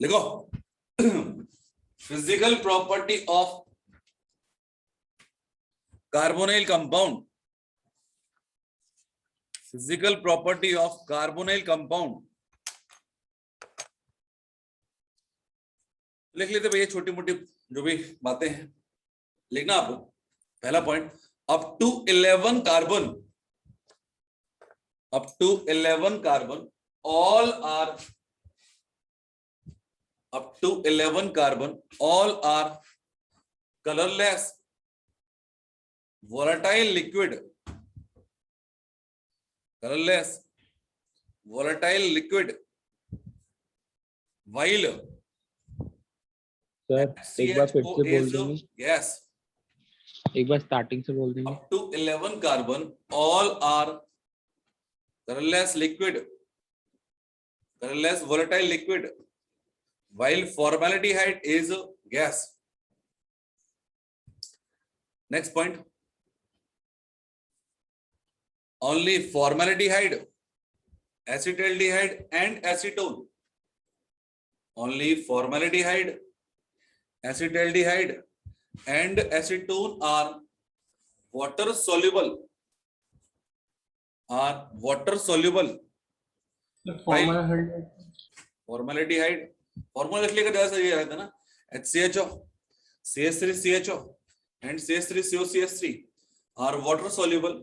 लिखो physical property of carbonyl compound, physical property of carbonyl compound. लिख लेते भैया, छोटी मोटी जो भी बातें हैं लिखना आप लोग। पहला point, up to 11 carbon, up to 11 carbon, all are up to 11 carbon, all are colorless volatile liquid, colorless volatile liquid, while sir एक बार फिर से बोल is देंगे, gas। एक बार स्टार्टिंग से बोल देंगे। up to 11 carbon, all are colorless liquid, colorless volatile liquid, while formaldehyde is gas। Next point, only formaldehyde, acetaldehyde and acetone, only formaldehyde, acetaldehyde and acetone are water soluble, are water soluble। formaldehyde formula लिख लेकर जैसा ये रहता है ना, HCHO, CH3CHO and CH3COCH3 are water soluble,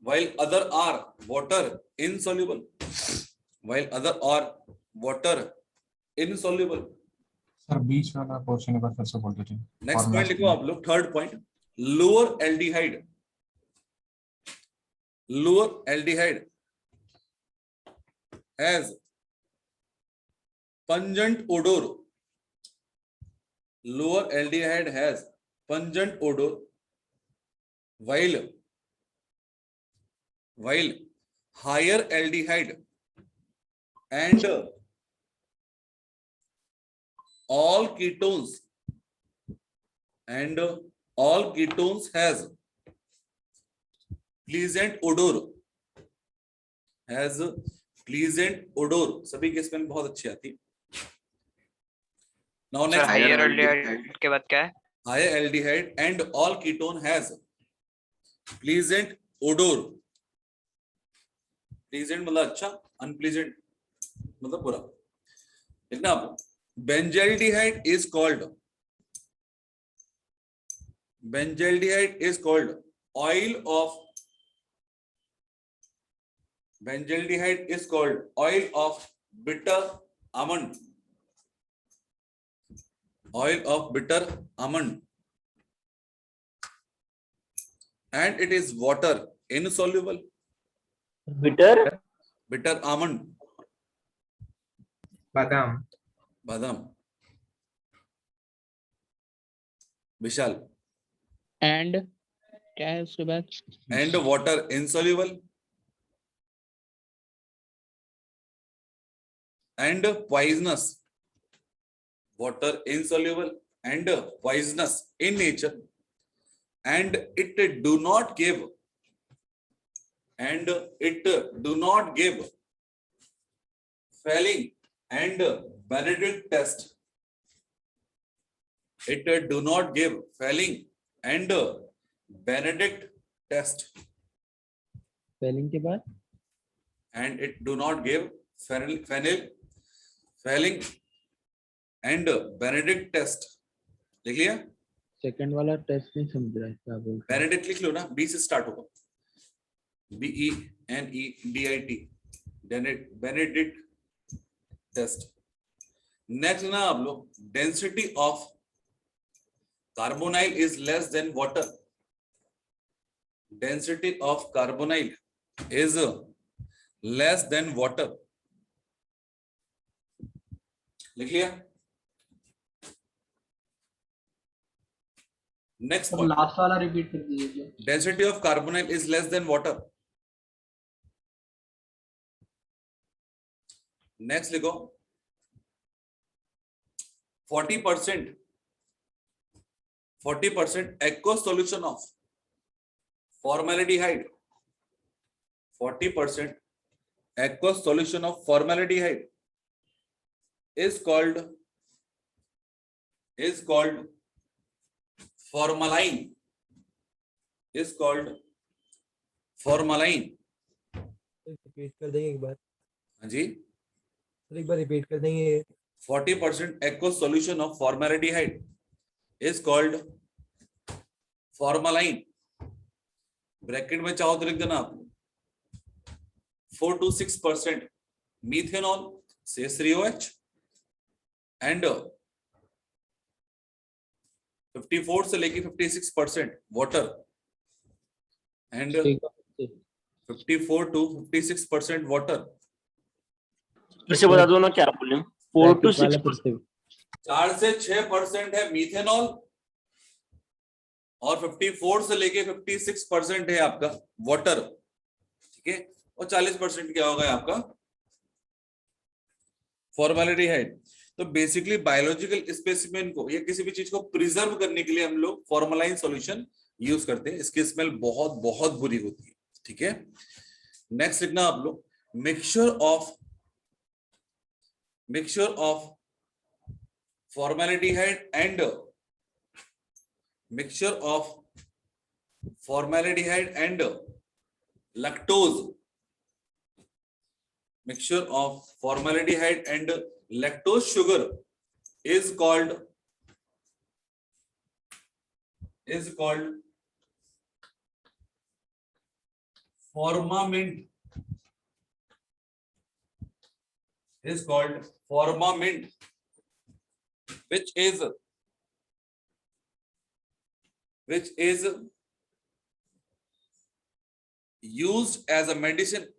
while other are water insoluble, while other are water insoluble। Sir बीच वाला portion एक बार फिर से बोल दीजिए। नेक्स्ट पॉइंट लिखो आप लोग, third point, lower aldehyde, lower aldehyde has pungent odor, lower aldehyde has pungent odor, while higher aldehyde and all ketones has pleasant odor, has pleasant odor। सभी के स्पेलिंग बहुत अच्छी आती है। Now next, higher aldehyde के बाद क्या है? higher aldehyde and all ketone has pleasant odor। pleasant मतलब अच्छा, unpleasant मतलब बुरा। लिखना आप, benzaldehyde is called oil of, benzaldehyde is called oil of bitter almond, oil of bitter almond, and it is water insoluble। bitter almond, बादाम। विशाल, and क्या है उसके बाद? and water insoluble and poisonous, water insoluble and poisonous in nature, and it do not give Fehling and Benedict test, it do not give Fehling and Benedict test, spelling के बाद and it do not give Fehling and Benedict test। लिख लिया? Second वाला test नहीं समझ रहा है क्या बोल रहे हैं। बेनेडिक्ट लिख लो ना, बी से स्टार्ट होगा, BENEDIT, बेनेडिक्ट टेस्ट। नेक्स्ट ना आप लोग, density of carbonyl is less than water, density of carbonyl is less than water. लिख लिया? नेक्स्ट पॉइंट, लास्ट वाला रिपीट कर दीजिए। Density of carbonyl is less than water. Next लिखो, 40% aqueous solution of formaldehyde, 40% aqueous solution of formaldehyde is called is called formalin. Is called formalin. Repeat कर देंगे एक बार, हाँ जी, एक बार रिपीट कर देंगे. 40% aqueous solution of formaldehyde is called formalin. Bracket में चाहो तो लिख देना आप 4 to 6% methanol CH3OH and 54 से लेके 56% water and 54 to 56% water. फिर से बता दो ना क्या बोले. 4 to 6%. 4 से 6% है मीथेनॉल और 54 से लेके 56% है आपका वाटर. ठीक है, और 40% क्या होगा आपका फॉर्मेल्डिहाइड. तो बेसिकली बायोलॉजिकल स्पेसिमेन को या किसी भी चीज को प्रिजर्व करने के लिए हम लोग फॉर्मलाइन सॉल्यूशन यूज करते हैं. इसकी स्मेल बहुत बहुत बुरी होती है. ठीक है, नेक्स्ट लिखना आप लोग mixture of formaldehyde and mixture of formaldehyde and lactose. Mixture of formaldehyde and lactose sugar is called formamint. Is called formamint, which is used as a medicine,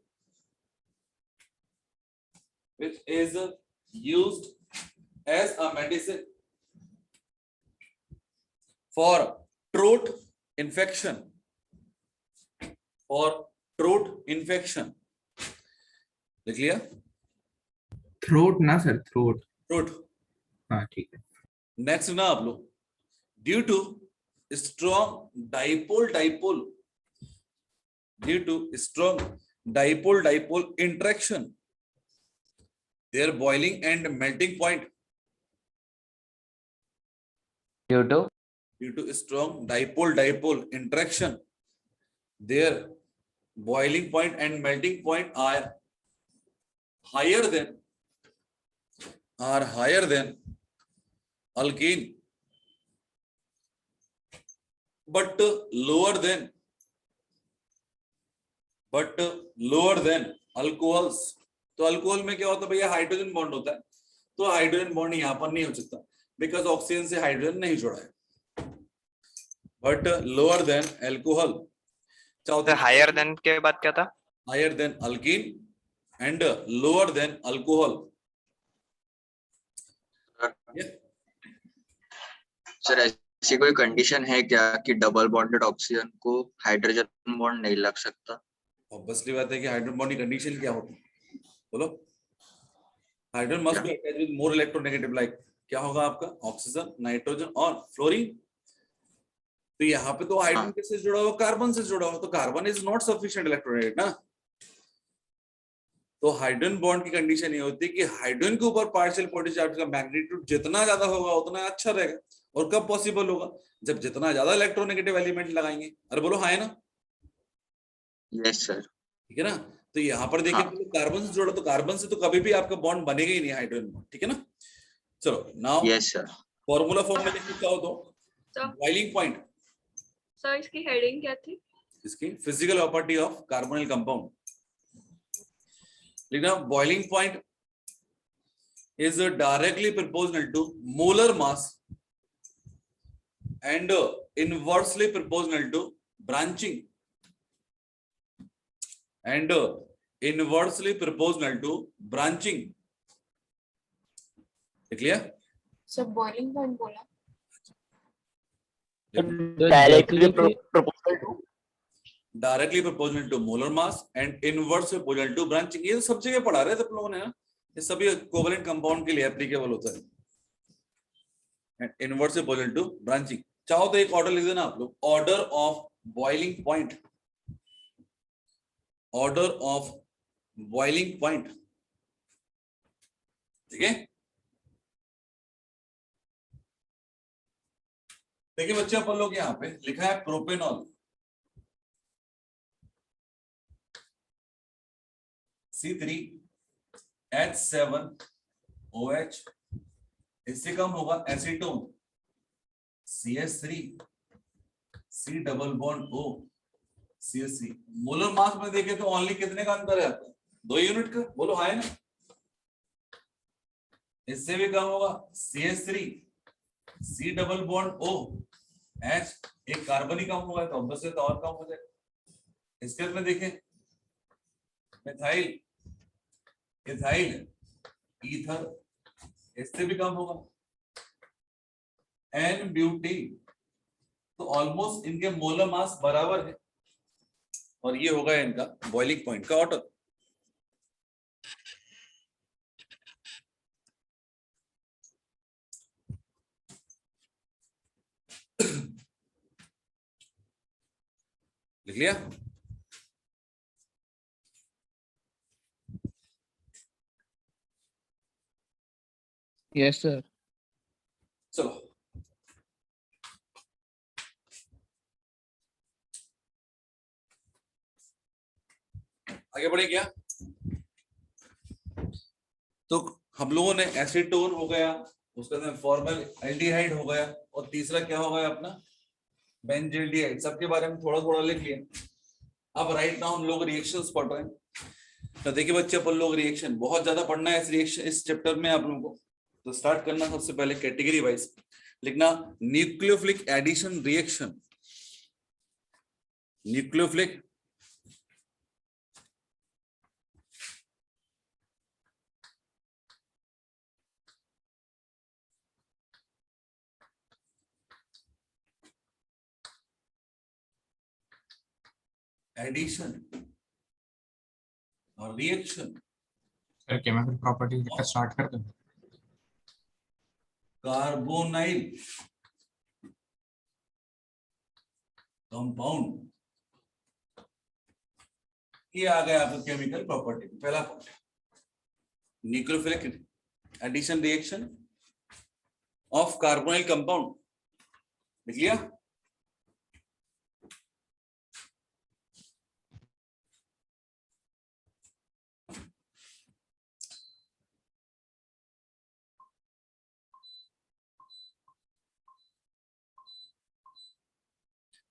for throat infection. लिख लिया throat ना sir, throat. throat. हाँ ठीक है. Next ना आप लोग due to strong dipole interaction their boiling and melting point. due to strong dipole interaction their boiling point and melting point are higher than alkane but lower than alcohols. तो alcohol में क्या होता है भैया, hydrogen bond होता है. तो hydrogen bond यहाँ पर नहीं हो सकता बिकॉज ऑक्सीजन से हाइड्रोजन नहीं जुड़ा है. But lower than alcohol. तो हायर देन के बाद क्या था? Higher than alkene and lower than alcohol. Sir ऐसी कोई कंडीशन है क्या कि डबल बॉन्डेड ऑक्सीजन को हाइड्रोजन बॉन्ड नहीं लग सकता? ऑब्वियसली बात है कि हाइड्रोजन बॉन्ड की कंडीशन क्या होती है, बोलो. Hydrogen must be attached with more electronegative, like क्या होगा आपका ऑक्सीजन, नाइट्रोजन और फ्लोरीन. तो यहाँ पे तो हाइड्रोजन किससे जुड़ा हुआ, कार्बन से जुड़ा हुआ. तो carbon is not sufficient electronegative ना. तो हाइड्रोजन बॉन्ड की कंडीशन ये होती है कि हाइड्रोजन के ऊपर पार्शियल पॉजिटिव चार्ज का मैग्नीट्यूड जितना ज्यादा होगा उतना अच्छा रहेगा. और कब पॉसिबल होगा, जब जितना ज्यादा इलेक्ट्रोनेगेटिव एलिमेंट लगाएंगे. अरे बोलो हाँ है ना. Yes sir. ठीक है ना. तो यहाँ पर देखिए कार्बन से जोड़ा, तो कार्बन से तो कभी भी आपका बॉन्ड बनेगा ही नहीं हाइड्रोजन बॉन्ड. ठीक है ना. चलो now yes sir. Formula form में लिख चाहो तो बॉइलिंग पॉइंट. सर इसकी हेडिंग क्या थी? इसकी physical property of carbonyl compound. लिखना boiling point is directly proportional to molar mass and inversely proportional to branching and inversely proportional to branching. clear? Sir boiling point बोला. Directly proportional to molar mass and inversely proportional to branching. ये सब जगह पढ़ा रहे थे आप लोगों ने ना. ये सभी कोवेलेंट कंपाउंड के लिए एप्लीकेबल होता है. and inversely proportional to branching. चाहो तो एक ऑर्डर लिख देना आप लोग, order of boiling point. Order of boiling point. ठीक है. देखिए बच्चे अपन लोग यहाँ पे लिखा है प्रोपेनॉल, C3H7OH, इससे कम होगा acetone, CH3C double bond O CH3। Molar mass में देखे तो ओनली कितने का अंतर है? 2 यूनिट का, बोलो है ना। इससे भी कम होगा CH3C double bond O H, एक कार्बन ही कम होगा तो ऑब्वियसली तो और कम हो जाएगा। इसके में देखें मिथाइल, इथाइल, ईथर, इससे भी कम होगा एन ब्यूटी, तो ऑलमोस्ट इनके मोलर मास बराबर है और ये होगा इनका बॉइलिंग पॉइंट का ऑर्डर। लिख लिया? Yes, sir. चलो आगे बढ़े क्या? तो हम लोगों ने एसीटोन हो गया, उसके अंदर फॉर्मल एल्डिहाइड हो गया, और तीसरा क्या हो गया अपना बेंजील्डिहाइड। सबके बारे में थोड़ा थोड़ा लिख लिया। अब राइट नाउ हम लोग रिएक्शंस पढ़ रहे हैं। तो देखिए बच्चे अपन लोग रिएक्शन बहुत ज्यादा पढ़ना है इस रिएक्शन इस चैप्टर में आप लोगों को। तो स्टार्ट करना सबसे पहले कैटेगरी वाइज लिखना nucleophilic addition reaction, nucleophilic addition और रिएक्शन सर केमिकल प्रॉपर्टी लिखकर स्टार्ट कर दो। कार्बोनाइल कंपाउंड, ये आ गया आपका केमिकल प्रॉपर्टी पहला point. Nucleophilic addition reaction of carbonyl compound लिख लिया?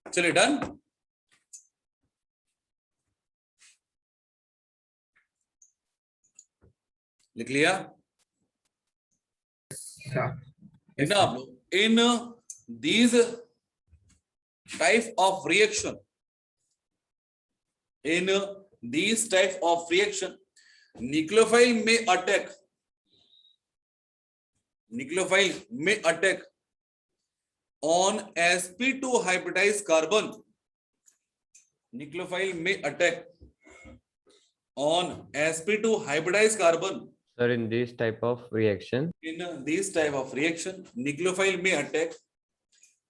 चलिए डन। लिख लिया? लिखना आप लोग in these type of reaction, in these type of reaction nucleophile may attack, nucleophile may attack on sp2 hybridized carbon, nucleophile may attack on sp2 hybridized carbon. Sir, in this type of reaction, In this type of reaction, nucleophile may attack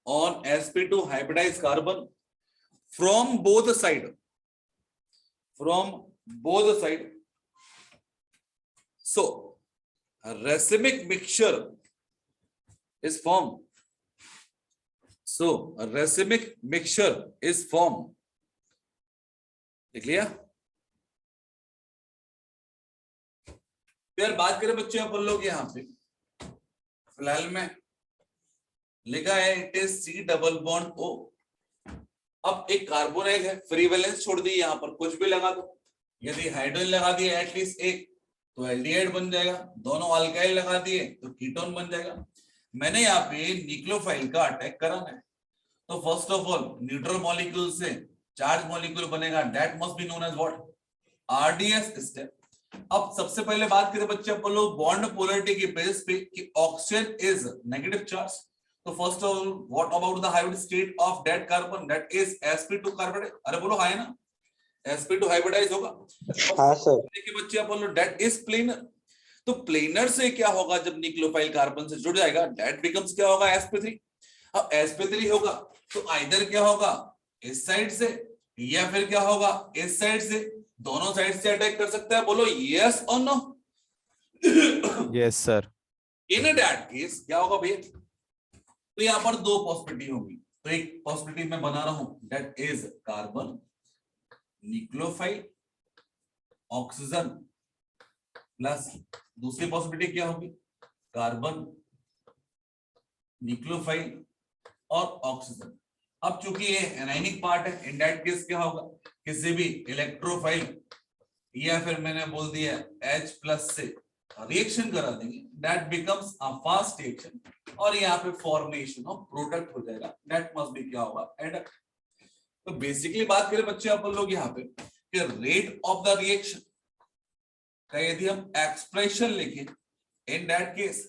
on sp2 hybridized carbon from both side, from both side. So a racemic mixture is formed. So a racemic mixture is formed. देख लिया? फिर बात करें बच्चों अपन लोग यहाँ पे फिलहाल में लिखा है it is C double bond O। अब एक कार्बोनाइल है, फ्री वैलेंस छोड़ दी, यहाँ पर कुछ भी लगा दो। यदि हाइड्रोजन लगा दिए एटलीस्ट एक तो एल्डिहाइड बन जाएगा, दोनों अल्काइल लगा दिए तो कीटोन बन जाएगा। मैंने यहाँ पे न्यूक्लियोफाइल का अटैक कराना है, तो first of all neutral molecule से चार्ज मॉलिक्यूल बनेगा, that must be known as what, RDS step. अब सबसे पहले बात करें बच्चे अपन लोग बॉन्ड पोलैरिटी की बेस पे कि ऑक्सीजन इज नेगेटिव चार्ज, तो first of all what about the hybrid state of that carbon, that is sp2 carbonyl. अरे बोलो हां है ना, sp2 हाइब्रिडाइज होगा। हाँ सर। देखिए बच्चे अपन लोग दैट इज प्लेनर, तो प्लेनर से क्या होगा जब न्यूक्लियोफाइल कार्बन से जुड़ जाएगा, दैट बिकम्स क्या होगा sp3। अब sp3 होगा तो आइदर क्या होगा इस साइड से या फिर क्या होगा इस साइड से, दोनों साइड से अटैक कर सकता है। बोलो यस और no? yes sir. In that case क्या होगा भैया, तो यहाँ पर दो पॉसिबिलिटी होगी। तो एक पॉसिबिलिटी मैं बना रहा हूं, that is carbon nucleophile oxygen plus दूसरी पॉसिबिलिटी क्या होगी, कार्बन न्यूक्लियोफाइल और ऑक्सीजन। अब चूंकि ये एनायनिक पार्ट है, इन दैट केस क्या होगा, किसी भी इलेक्ट्रोफाइल या फिर मैंने बोल दिया H+ से रिएक्शन करा देंगे, that becomes a fast reaction और यहाँ पे फॉर्मेशन ऑफ प्रोडक्ट हो जाएगा, दैट मस्ट बी क्या होगा, एडक्ट। तो बेसिकली बात करें बच्चे अपन लोग यहाँ पे कि रेट ऑफ द रिएक्शन का यदि हम एक्सप्रेशन लिखें, इन दैट केस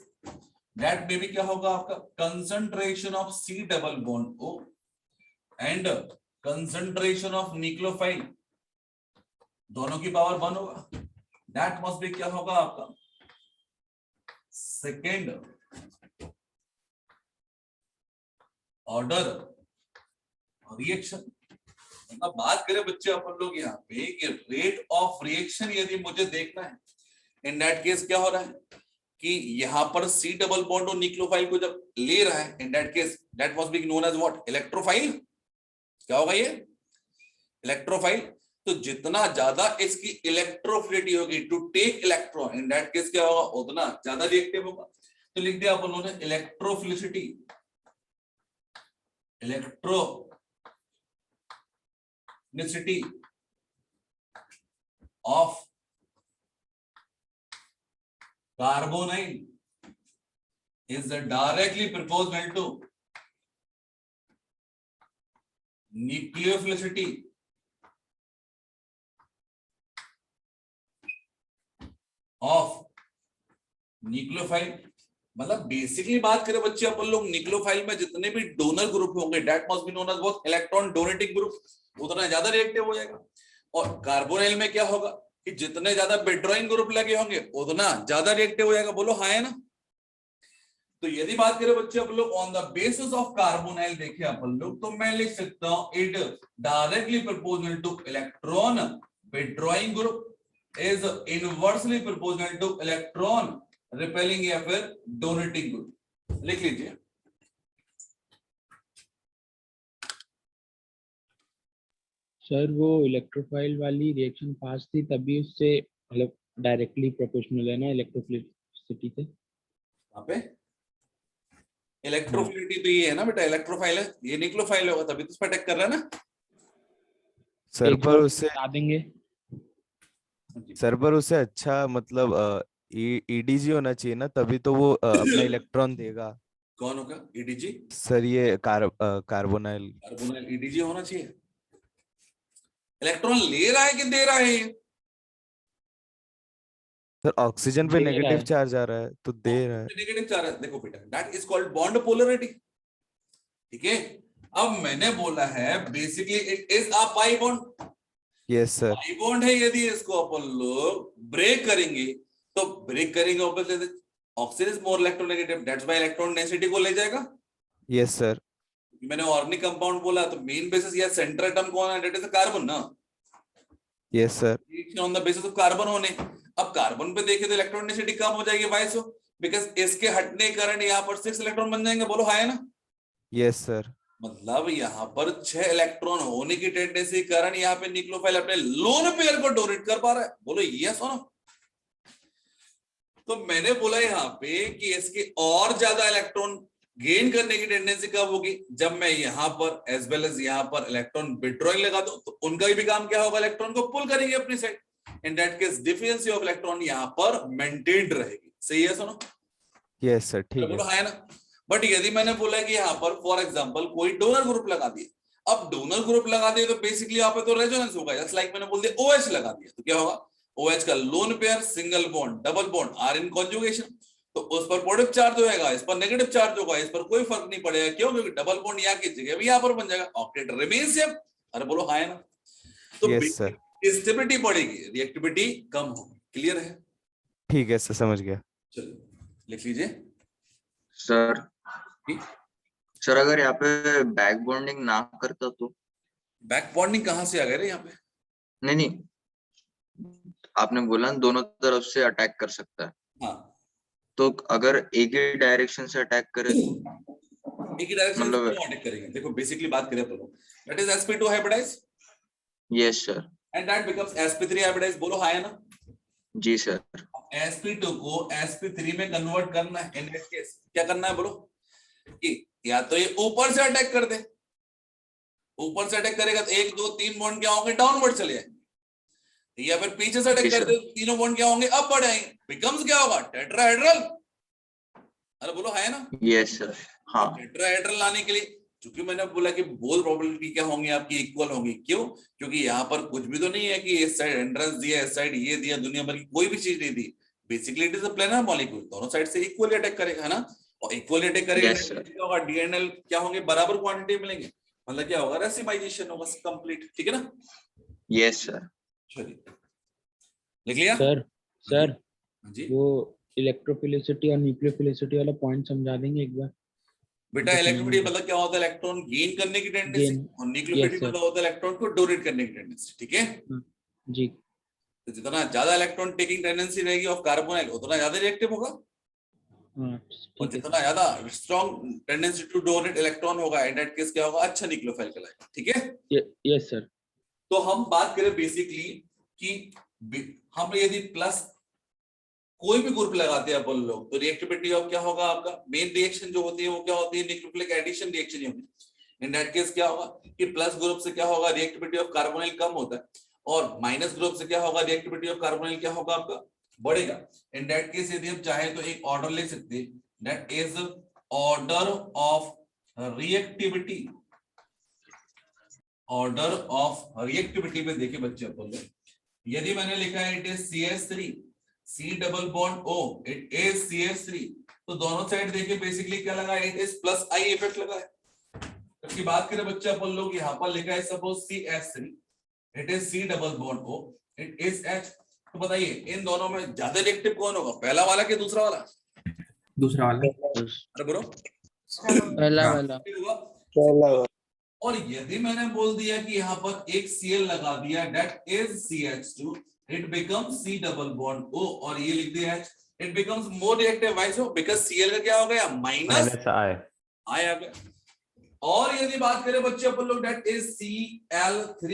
दैट में भी क्या होगा आपका, concentration of C double bond O and concentration of nucleophile दोनों की पावर 1 होगा, दैट मस्ट बी क्या होगा आपका, सेकेंड ऑर्डर रिएक्शन। मतलब बात करें बच्चे अपन लोग यहाँ पे कि रेट ऑफ रिएक्शन यदि मुझे देखना है, इन दैट केस क्या हो रहा है कि यहाँ पर C डबल बॉन्ड और न्यूक्लियोफाइल को जब ले रहा है, in that case that must be known as what, electrophile. क्या होगा ये, इलेक्ट्रोफाइल। तो जितना ज्यादा इसकी इलेक्ट्रोफिलिटी होगी to take electron, in that case क्या होगा, उतना ज्यादा रिएक्टिव होगा। तो लिख दिया अपन लोगों ने electrophilicity, electrophilicity of carbonyl is directly proportional to nucleophilicity of nucleophile. मतलब बेसिकली बात करें बच्चे अपन लोग, न्यूक्लियोफाइल में जितने भी डोनर ग्रुप होंगे, that must be known as what, electron donating group, उतना ज्यादा रिएक्टिव हो जाएगा। और कार्बोनाइल में क्या होगा कि जितने ज्यादा विथड्रॉइंग ग्रुप लगे होंगे उतना ज्यादा रिएक्टिव हो जाएगा। बोलो हाँ है ना। तो यदि बात करें बच्चे अपन लोग on the basis of carbonyl देखें अपन लोग, तो मैं लिख सकता हूं it directly proportional two electron withdrawing group is inversely proportional two electron repelling या फिर डोनेटिंग ग्रुप। लिख लीजिए। सर वो इलेक्ट्रोफाइल वाली रिएक्शन फास्ट थी तभी उससे मतलब डायरेक्टली प्रोपोर्शनल है ना इलेक्ट्रोफिलिसिटी से। वहां पे इलेक्ट्रोफिलिटी तो ये है ना बेटा, इलेक्ट्रोफाइल है, ये न्यूक्लियोफाइल होगा तभी तो उस पर अटैक कर रहा है ना। सर एक पर बार उससे बता देंगे। सर पर उससे अच्छा मतलब ईडीजी होना चाहिए ना, तभी तो वो अपना इलेक्ट्रॉन देगा। कौन होगा ईडीजी? सर ये कार्बोनाइल। कार्बोनाइल ईडीजी होना चाहिए। इलेक्ट्रॉन ले रहा है कि दे रहा है ये? सर ऑक्सीजन पे दे रहा नेगेटिव है। चार्ज आ रहा है तो दे रहा है। नेगेटिव चार्ज है। देखो बेटा, that is called bond polarity. ठीक है, अब मैंने बोला है basically it is a pi bond. Yes sir. Pi bond है, यदि इसको अपन लोग ब्रेक करेंगे तो ब्रेक करेंगे obviously oxygen is more electronegative, that's why electron density को ले जाएगा। Yes sir. मैंने ऑर्गेनिक कंपाउंड बोला तो मेन बेसिस या सेंट्रल एटम कौन है, दैट इज कार्बन ना। Yes sir. On the basis of carbon होने, अब कार्बन पे देखे तो इलेक्ट्रॉन डेंसिटी कम हो जाएगी, व्हाई सो, बिकॉज़ इसके हटने के कारण यहाँ पर 6 इलेक्ट्रॉन बन जाएंगे। बोलो हाँ है ना। Yes sir. मतलब यहाँ पर 6 इलेक्ट्रॉन होने की टेंडेंसी के कारण यहाँ पे न्यूक्लियोफाइल अपने लोन पेयर को डोनेट कर पा रहा है। बोलो यस और नो। तो मैंने बोला यहाँ पे कि इसके और ज्यादा इलेक्ट्रॉन गेन करने की टेंडेंसी कब होगी, जब मैं यहाँ पर एज वेल एज यहाँ पर इलेक्ट्रॉन विथड्रॉइंग लगा दूं, तो उनका भी काम क्या होगा, इलेक्ट्रॉन को पुल करेंगे अपनी side. In that case deficiency of electron यहाँ पर मेंटेन्ड रहेगी। सही है सुनो। यस सर ठीक बोलो है। है ना। बट यदि मैंने बोला कि यहाँ पर फॉर एग्जांपल कोई डोनर ग्रुप लगा दिया, अब डोनर ग्रुप लगा दिया तो बेसिकली यहाँ पे तो रेजोनेंस होगा, जस्ट लाइक मैंने बोल दिया OH लगा दिया तो क्या होगा, OH का lone pair single bond double bond are in conjugation, तो उस पर पॉजिटिव चार्ज होगा, इस पर नेगेटिव चार्ज होगा, इस पर कोई फर्क नहीं पड़ेगा। क्यों? क्योंकि डबल बॉन्ड यहाँ की जगह भी यहाँ पर बन जाएगा, ऑक्टेट रिमेन सेम। अरे बोलो हाँ है ना। तो यस सर। स्टेबिलिटी बढ़ेगी, रिएक्टिविटी कम होगी। क्लियर है? ठीक है सर, समझ गया। चलो लिख लीजिए। सर सर अगर यहाँ पे बैक बॉन्डिंग ना करता तो? बैक बॉन्डिंग कहाँ से आ गए रे यहाँ पे? नहीं, आपने बोला ना दोनों तरफ से अटैक कर सकता है, हाँ तो अगर एक ही डायरेक्शन से अटैक करे तो? एक ही डायरेक्शन मतलब- में अटैक करेंगे। देखो बेसिकली बात करें अपन लोग, that is sp2 hybridized yes sir. And that becomes sp3 hybridized. बोलो हाँ है ना? जी सर। sp2 को sp3 में कन्वर्ट करना है। इन दैट केस क्या करना है बोलो, कि या तो ये ऊपर से अटैक कर दे, ऊपर से अटैक करेगा तो 1 2 3 बॉन्ड क्या होंगे, डाउनवर्ड चले जाएंगे, या फिर पीछे से अटैक जी कर सर। दे तो तीनों बॉन्ड क्या होंगे, अप बढ़ जाएंगे। बिकम्स क्या होगा, टेट्राहेड्रल। अरे बोलो है ना? Yes sir. हाँ। टेट्राहेड्रल लाने के लिए, चूंकि मैंने बोला कि बोथ प्रोबेबिलिटी क्या होंगी आपकी, इक्वल होंगी। क्यों? क्योंकि यहाँ पर कुछ भी तो नहीं है कि इस साइड एंट्रेंस दिया, इस साइड ये दिया, दुनिया भर की कोई भी चीज नहीं दी। Basically it is a planar molecule, दोनों साइड से इक्वली अटैक करेगा, है ना? और इक्वली अटैक करेगा Yes, sir. क्या होगा, डीएनएल क्या होंगे, बराबर क्वांटिटी मिलेंगे, मतलब क्या होगा, रेसिमाइजेशन होगा कंप्लीट। ठीक है ना? Yes sir. चलिए लिख लिया सर हाँ जी वो इलेक्ट्रोफिलिसिटी और न्यूक्लियोफिलिसिटी वाला पॉइंट समझा देंगे एक बार? बेटा। तो इलेक्ट्रोफिलिटी मतलब क्या होता है, इलेक्ट्रॉन गेन करने की टेंडेंसी, Gain, और न्यूक्लियोफिलिटी yes, sir. मतलब होता है इलेक्ट्रॉन को डोनेट करने की टेंडेंसी। ठीक है? जी तो जितना ज्यादा इलेक्ट्रॉन टेकिंग टेंडेंसी रहेगी ऑफ कार्बोनाइल, उतना ज्यादा रिएक्टिव होगा, हाँ और ठीक है जितना ज्यादा strong tendency to donate electron होगा, इन दैट केस क्या होगा, अच्छा न्यूक्लियोफाइल कहलाएगा। ठीक है? Yes sir. तो हम बात करें बेसिकली कि हम यदि प्लस कोई भी ग्रुप लगाते हैं अपन लोग, तो रिएक्टिविटी ऑफ क्या होगा आपका, मेन रिएक्शन जो होती है वो क्या होती है, न्यूक्लियोफिलिक एडिशन रिएक्शन होगी। इन दैट केस क्या होगा कि प्लस ग्रुप से क्या होगा, रिएक्टिविटी ऑफ कार्बोनाइल कम होता है, और माइनस ग्रुप से क्या होगा, रिएक्टिविटी ऑफ कार्बोनाइल क्या होगा आपका, बढ़ेगा। इन दैट केस यदि हम चाहे तो एक ऑर्डर ले सकते हैं, that is order of reactivity. Order of reactivity में देखिए बच्चे अपन लोग, यदि मैंने लिखा है it is CH3 C double bond O, it is CH3, तो दोनों साइड देखिए बेसिकली क्या लगा है, it is plus I effect लगा है। जबकि बात करें बच्चे अपन लोग, यहाँ पर लिखा है suppose CH3, it is C double bond O, it is H। तो बताइए इन दोनों में ज्यादा रिएक्टिव कौन होगा, पहला वाला कि दूसरा वाला? दूसरा वाला। अरे बोलो पहला वाला। होगा। और यदि मैंने बोल दिया कि यहाँ पर एक Cl लगा दिया, that is CH2, it becomes C double bond O, और ये लिख दिया H, it becomes more reactive. Why so? Because Cl का क्या हो गया, माइनस I आ गया। और यदि बात करें बच्चे अपन लोग, that is Cl3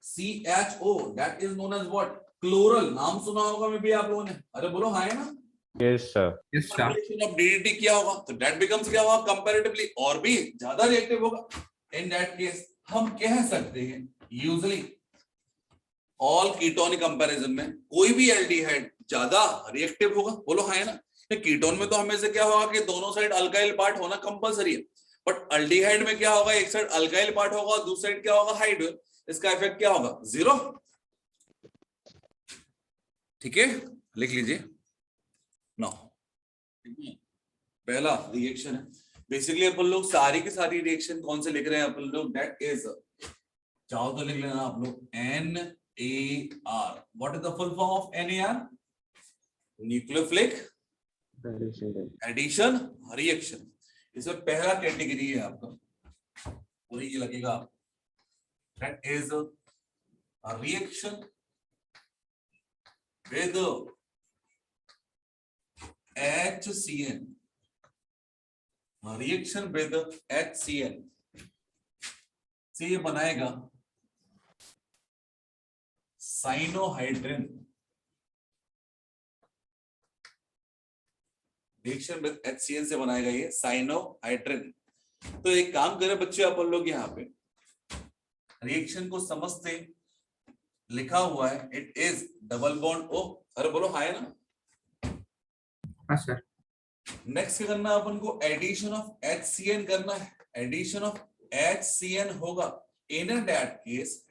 CHO, that is known as what, chloral. नाम सुना होगा मे भी आप लोगों ने। अरे बोलो हाँ है ना? Yes sir. ऑफ DDT क्या होगा, तो दैट बिकम्स क्या होगा, कंपैरेटिवली और भी ज्यादा रिएक्टिव होगा। इन दैट केस हम कह सकते हैं यूजुअली ऑल कीटोन कंपैरिजन में कोई भी एल्डिहाइड ज्यादा रिएक्टिव होगा। बोलो हाँ है ना? कीटोन में तो हमेशा क्या होगा कि दोनों साइड अल्काइल पार्ट होना कंपलसरी है, बट अल्डिहाइड में क्या होगा, एक साइड अल्काइल पार्ट होगा और दूसरी साइड क्या होगा, हाइड्रोजन। इसका इफेक्ट क्या होगा, 0। ठीक है, लिख लीजिए। नो, पहला रिएक्शन है बेसिकली अपन लोग सारी की सारी रिएक्शन कौन से लिख रहे हैं अपन लोग, दैट इज, चाहो तो लिख लेना आप लोग NAR। What is the full form of NAR? Nucleophilic addition reaction. इसमें पहला कैटेगरी है आपका, और ये लगेगा that is a reaction with HCN, reaction with HCN से ये बनाएगा साइनोहाइड्रिन। रिएक्शन विद HCN से बनाएगा ये साइनोहाइड्रिन। तो एक काम करें बच्चे अपन लोग, यहाँ पे रिएक्शन को समझते, लिखा हुआ है it is double bond O। अरे बोलो हाय ना? हाँ सर। नेक्स्ट क्या करना है अपन को, एडिशन ऑफ HCN करना है। एडिशन ऑफ HCN होगा इन दैट केस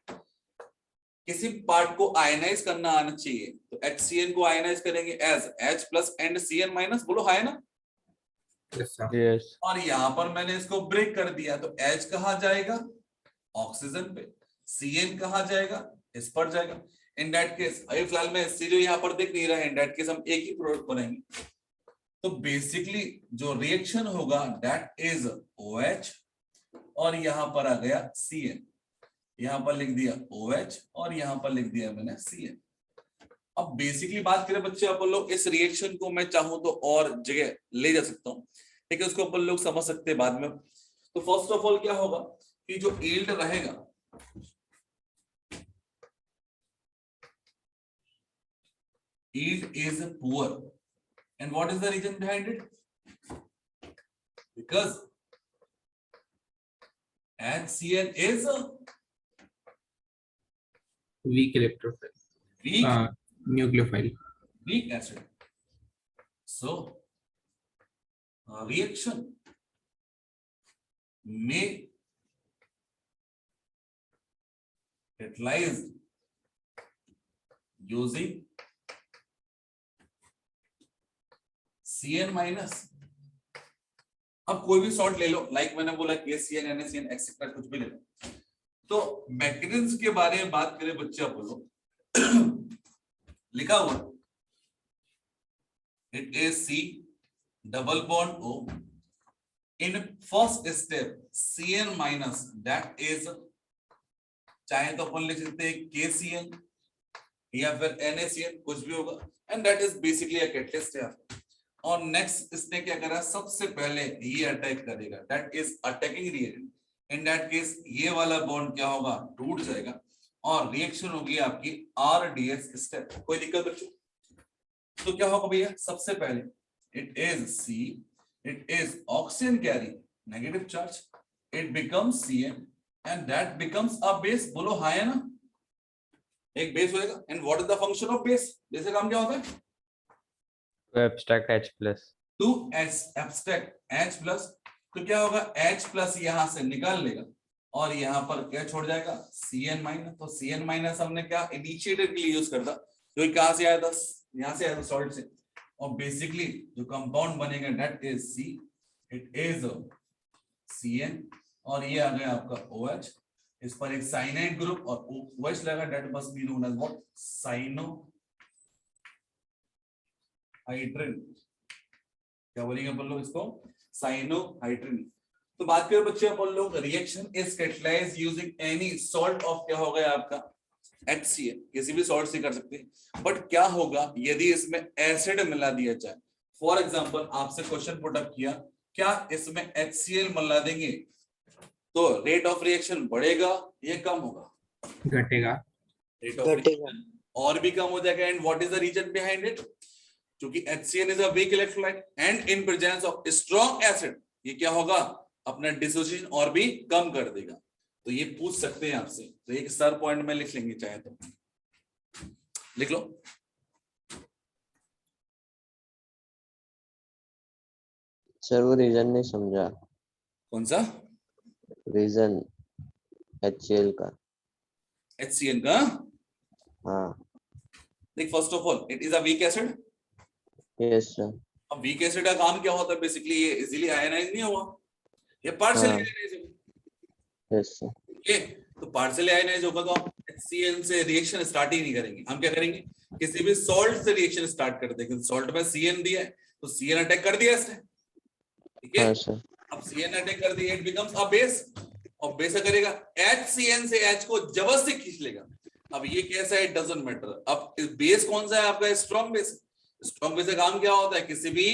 किसी पार्ट को आयनाइज करना आना चाहिए, तो HCN को आयनाइज करेंगे as H plus and CN minus. बोलो हाय ना? Yes sir. यस। और यहां पर मैंने इसको ब्रेक कर दिया, तो H कहा जाएगा ऑक्सीजन पे, CN कहा जाएगा इस पर जाएगा। इन दैट केस अभी फिलहाल में SC जो यहाँ पर दिख नहीं रहा है, इन दैट केस हम एक ही प्रोडक्ट बनाएंगे। तो बेसिकली जो रिएक्शन होगा दैट इज OH, और यहां पर आ गया CN, यहां पर लिख दिया OH और यहां पर लिख दिया मैंने CN। अब बेसिकली बात करें बच्चे अपन लोग, इस रिएक्शन को मैं चाहूं तो और जगह ले जा सकता हूं, ठीक है, उसको अपन लोग समझ सकते हैं बाद में। तो फर्स्ट ऑफ ऑल क्या होगा कि जो यील्ड रहेगा, yield is poor, and what is the reason behind it? Because HCl is a weak electrophile, weak nucleophile. weak acid. So reaction may catalyzed using Cn minus. अब कोई भी salt ले लो, like मैंने बोला KCl, NaCl एक्सेट्रा, कुछ भी ले लो। तो मैकेनिज्म के बारे में बात करें बच्चे, आप बोलो लिखा हुआ it is C double bond O in first step Cn minus, that is, चाहे तो अपन लिख सकते हैं KCl या फिर NaCl, कुछ भी होगा, and that is basically a catalyst है। और नेक्स्ट इसने क्या करा, सबसे पहले ये अटैक करेगा, that is attacking reagent. In that case ये वाला बॉन्ड क्या होगा, टूट जाएगा और रिएक्शन होगी आपकी RDS स्टेप। कोई दिक्कत बच्चों? तो क्या होगा भैया, सबसे पहले it is C, it is oxygen carry negative charge, it becomes Cn and that becomes a base. बोलो हाँ है ना, एक बेस होएगा। And what is the function of base? Base का काम क्या होता है? abstract H plus. To abstract H plus. तो क्या होगा, H प्लस यहां से निकाल लेगा और यहाँ पर क्या छोड़ जाएगा, Cn माइनस। तो Cn माइनस हमने क्या इनिशिएटर के लिए यूज करता, जो कहां से आया था, यहाँ से आया था सॉल्ट से। और बेसिकली जो कंपाउंड बनेगा that is C, it is Cn, और ये आ गया आपका OH। इस पर एक साइनाइड ग्रुप और OH लगा, that must be known as what, cyanohydrin. क्या बोलेंगे अपन लोग इसको, साइनोहाइड्रिन। तो बात करें बच्चे अपन लोग, reaction is catalysed using any salt of, क्या हो गया आपका HCl, किसी भी सॉल्ट से कर सकते हैं। बट क्या होगा यदि इसमें एसिड मिला दिया जाए? फॉर एग्जांपल आपसे क्वेश्चन पुट अप किया, क्या इसमें HCl मिला देंगे तो रेट ऑफ रिएक्शन बढ़ेगा या कम होगा? घटेगा। रेट ऑफ रिएक्शन और भी कम हो जाएगा। And what is the reason behind it? क्योंकि HCl is a weak electrolyte and in presence of strong acid, ये क्या होगा, अपना डिसोसिएशन और भी कम कर देगा। तो ये पूछ सकते हैं आपसे, तो एक स्टार पॉइंट में लिख लेंगे, चाहे तो लिख लो। सर वो रीजन नहीं समझा। कौन सा रीजन? HCl का। HCl का? हाँ। देख, first of all it is a weak acid. Yes sir. अब वीक एसिड का काम क्या होता है, बेसिकली ये इजीली आयनाइज नहीं हुआ, ये पार्शियली हाँ। आयनाइज होगा। Yes sir. ओके, तो पार्शियली आयनाइज होगा तो हम HCl से रिएक्शन स्टार्ट ही नहीं करेंगे। हम क्या करेंगे, किसी भी सॉल्ट से रिएक्शन स्टार्ट कर देंगे। सॉल्ट में Cn दिया है तो Cn अटैक कर दिया इसने, ठीक है। हाँ सर। अब Cn अटैक कर दिया, इट बिकम्स अ बेस, और बेस करेगा HCN से H को जबरदस्ती खींच लेगा। अब ये कैसा है, इट डजंट मैटर। अब बेस कौन सा है आपका, स्ट्रॉन्ग बेस। स्ट्रॉन्ग बेस का काम क्या होता है, किसी भी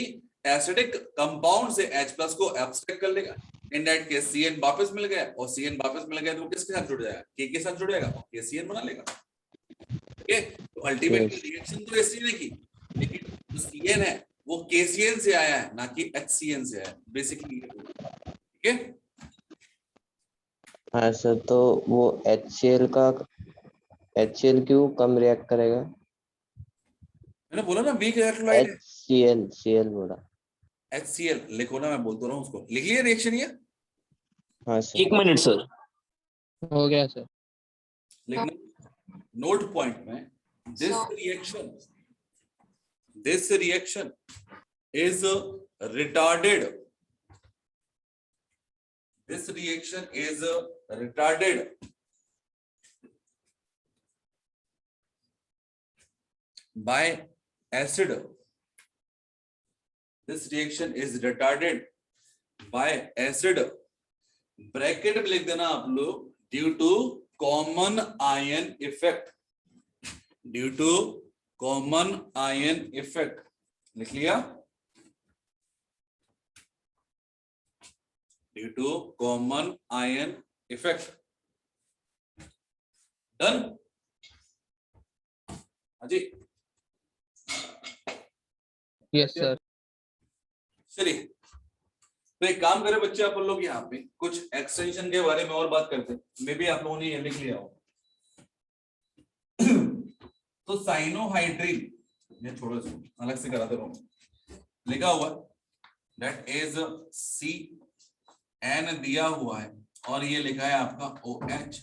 एसिडिक कंपाउंड से H प्लस को एब्स्ट्रैक्ट कर लेगा। इन दैट केस Cn वापस मिल गया, और Cn वापस मिल गया तो किसके साथ जुड़ जाएगा, K के साथ जुड़ जाएगा, KCN बना लेगा। ओके, तो अल्टीमेटली रिएक्शन तो HCl ने की, लेकिन जो Cn है वो KCN से आया है, ना कि HCN से आया है, बेसिकली। ठीक है। हाँ सर, तो वो HCl क्यों कम रिएक्ट करेगा? मैंने बोला ना वीक इलेक्ट्रोलाइट है। HCl बोला। HCl लिखो ना, मैं बोलता रहा हूँ उसको, लिख लिया रिएक्शन ये। हाँ सर। 1 minute sir. हो गया सर। लिखना नोट पॉइंट में, this reaction is retarded. This reaction is retarded by acid. This reaction is retarded by acid. Bracket में लिख देना आप लोग, due to common ion effect. Due to common ion effect लिख लिया। Due to common ion effect. Done? हाँ जी, yes sir. चलिए तो एक काम करें बच्चे, आप लोग यहाँ पे कुछ एक्सटेंशन के बारे में और बात करते हैं। मे भी आप लोगों ने ये लिख लिया हो। तो साइनोहाइड्रिन, ये छोड़ो, इसको अलग से कराते रहो। लिखा हुआ दैट इज CN दिया हुआ है और ये लिखा है आपका OH।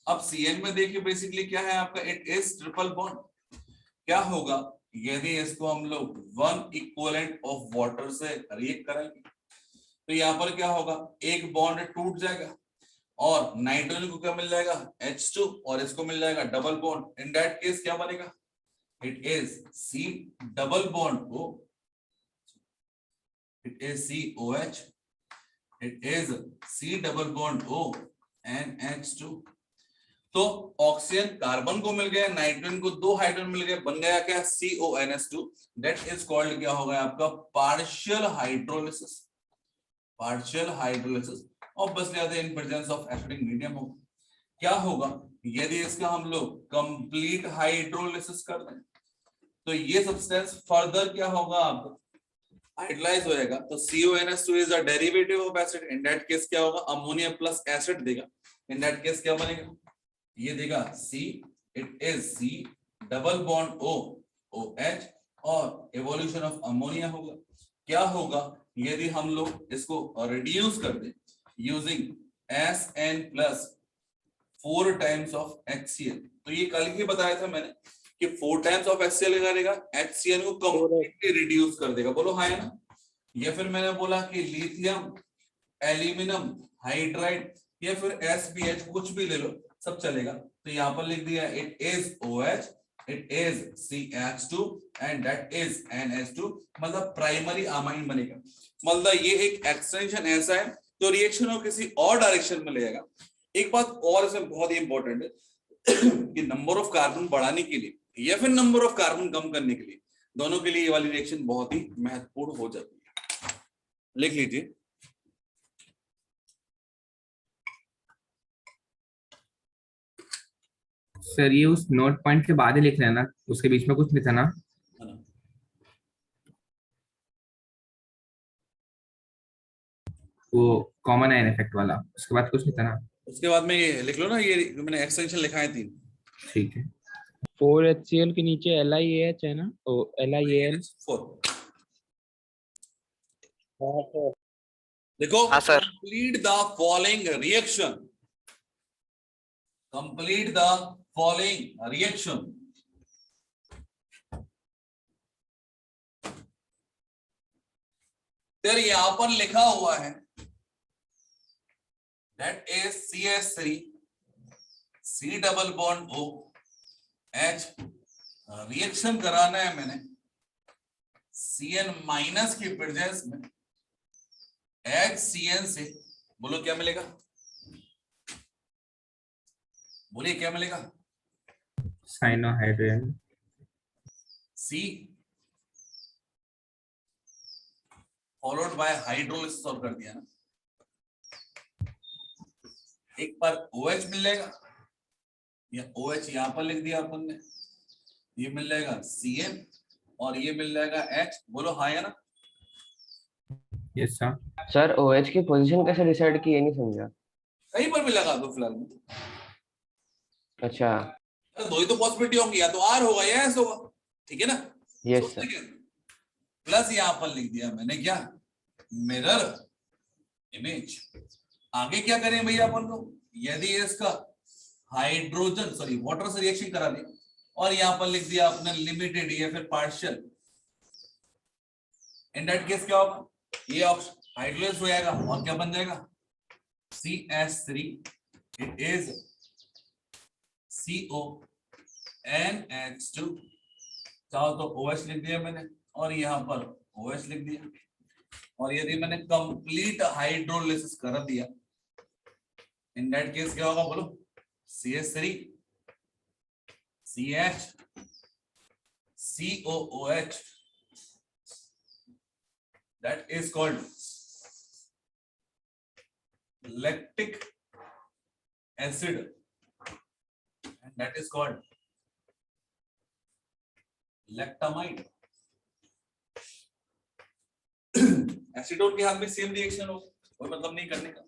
अब CN में देखिए बेसिकली क्या है आपका, इट इज ट्रिपल बॉन्ड। क्या होगा यदि इसको हम लोग 1 इक्विवेलेंट ऑफ वाटर से रिएक्ट करेंगे तो यहाँ पर क्या होगा, एक बॉन्ड टूट जाएगा और नाइट्रोजन को क्या मिल जाएगा, H2, और इसको मिल जाएगा double bond. In that case क्या बनेगा, it is C double bond O, it is COH, it is C double bond O and H2। तो ऑक्सीजन कार्बन को मिल गया, नाइट्रोजन को 2 हाइड्रोजन मिल गए, बन गया क्या, CONS2। दैट इज कॉल्ड क्या होगा आपका, partial hydrolysis. Partial hydrolysis obviously in presence of acidic medium होगा। क्या होगा यदि इसका हम लोग कंप्लीट हाइड्रोलिसिस कर दें तो ये सब्सटेंस फर्दर क्या होगा आपका, हाइड्रोलाइज हो जाएगा। तो CONS2 is a derivative of acid. In that case क्या होगा, अमोनिया प्लस एसिड देगा। इन दैट केस क्या बनेगा, ये देगा C, it is C double bond O OH और एवोल्यूशन ऑफ अमोनिया होगा। क्या होगा यदि हम लोग इसको रिड्यूस कर दें using SN plus 4 times of HCl। तो ये कल ही बताया था मैंने कि 4 टाइम्स ऑफ HCl करेगा, HCl को कंप्लीटली रिड्यूस कर देगा। बोलो हाँ है ना। या फिर मैंने बोला कि लिथियम एल्यूमिनियम हाइड्राइड या फिर SBH कुछ भी ले लो, सब चलेगा। तो यहाँ पर लिख दिया it is OH, it is CH2 and that is NH2, मतलब प्राइमरी अमाइन बनेगा। मतलब ये एक एक्सटेंशन ऐसा है तो रिएक्शन को किसी और डायरेक्शन में ले जाएगा। एक बात और इसमें बहुत ही इंपॉर्टेंट है कि नंबर ऑफ कार्बन बढ़ाने के लिए या फिर नंबर ऑफ कार्बन कम करने के लिए, दोनों के लिए ये वाली रिएक्शन बहुत ही महत्वपूर्ण हो जाती है। लिख लीजिए सर ये उस नोट पॉइंट के बाद ही लिख लेना, उसके बीच में कुछ नहीं था ना। वो कॉमन आयन इफेक्ट वाला, उसके बाद कुछ नहीं था ना। उसके बाद में ये लिख लो ना, ये मैंने एक्सटेंशन लिखा है 3। ठीक है। 4HCl के नीचे LiAH है ना, ओ LiAl। 4 देखो, हाँ sir. Complete the following reaction, complete the following reaction. फिर यहां पर लिखा हुआ है that is CH3 C double bond O H। Reaction कराना है मैंने CN माइनस की प्रेजेंस में HCN से। बोलो क्या मिलेगा, बोलिए क्या मिलेगा, cyanohydrin C followed by hydrolysis और कर दिया ना। एक बार OH मिल जाएगा, या OH यहां पर लिख दिया अपन ने, ये मिल जाएगा CN और ये मिल जाएगा H। बोलो हाँ या ना। Yes sir. सर OH की पोजीशन कैसे डिसाइड की, ये नहीं समझा। कहीं पर भी लगा दो फिलहाल में। अच्छा दो ही तो पॉसिबिलिटी होंगी, या तो R होगा या S होगा, ठीक है ना। Yes sir. प्लस यहां पर लिख दिया मैंने क्या, मिरर इमेज। आगे क्या करें भैया अपन को, यदि इसका हाइड्रोजन सॉरी वाटर से रिएक्शन करा दे और यहां पर लिख दिया आपने लिमिटेड या फिर पार्शियल, इन दैट केस क्या होगा, ये ऑप्शन हाइड्रोलाइज हो जाएगा और क्या बन जाएगा CH3, इट इज CONH2। चाहो तो OH लिख दिया मैंने और यहां पर OH लिख दिया, और यदि मैंने कंप्लीट हाइड्रोलिसिस कर दिया इन दैट केस क्या होगा, बोलो CH3 CH COOH, that is called lactic acid, and that is called lactamide. Acetone के हाथ में सेम रिएक्शन हो, कोई मतलब नहीं करने का।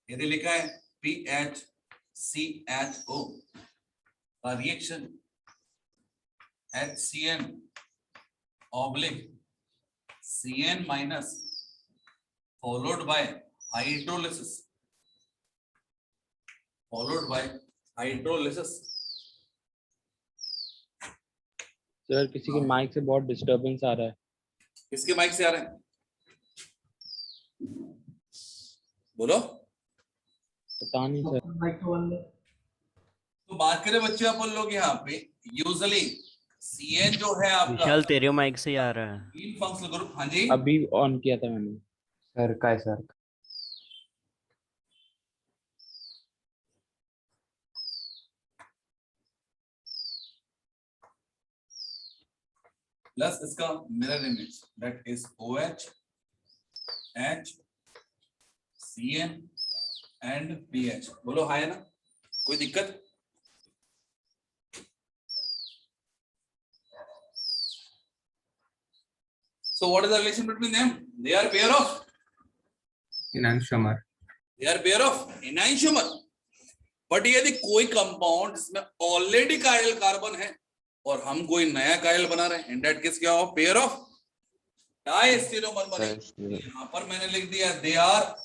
यदि लिखा है PHCHO का reaction HCN oblique CN minus followed by hydrolysis, sir किसी के माइक से बहुत डिस्टरबेंस आ रहा है। किसके माइक से आ रहा है? बोलो। पता नहीं सर। तो बात करें बच्चे अपन लोग यहाँ पे यूजुअली CN जो है आपका विशाल तेरे माइक से ही आ रहा है। Mean functional group. हाँ जी अभी ऑन किया था मैंने। सर का है सर। प्लस इसका mirror image that is OH H CN and PH। बोलो हाँ है ना, कोई दिक्कत? So what is the relation between them? They are pair of enantiomer. They are pair of enantiomer. But यदि कोई कंपाउंड जिसमें ऑलरेडी कायरल कार्बन है और हम कोई नया कायल बना रहे हैं, इन दैट केस क्या हो? पेयर ऑफ डाइस्टेरोमर बने। यहाँ पर मैंने लिख दिया दे आर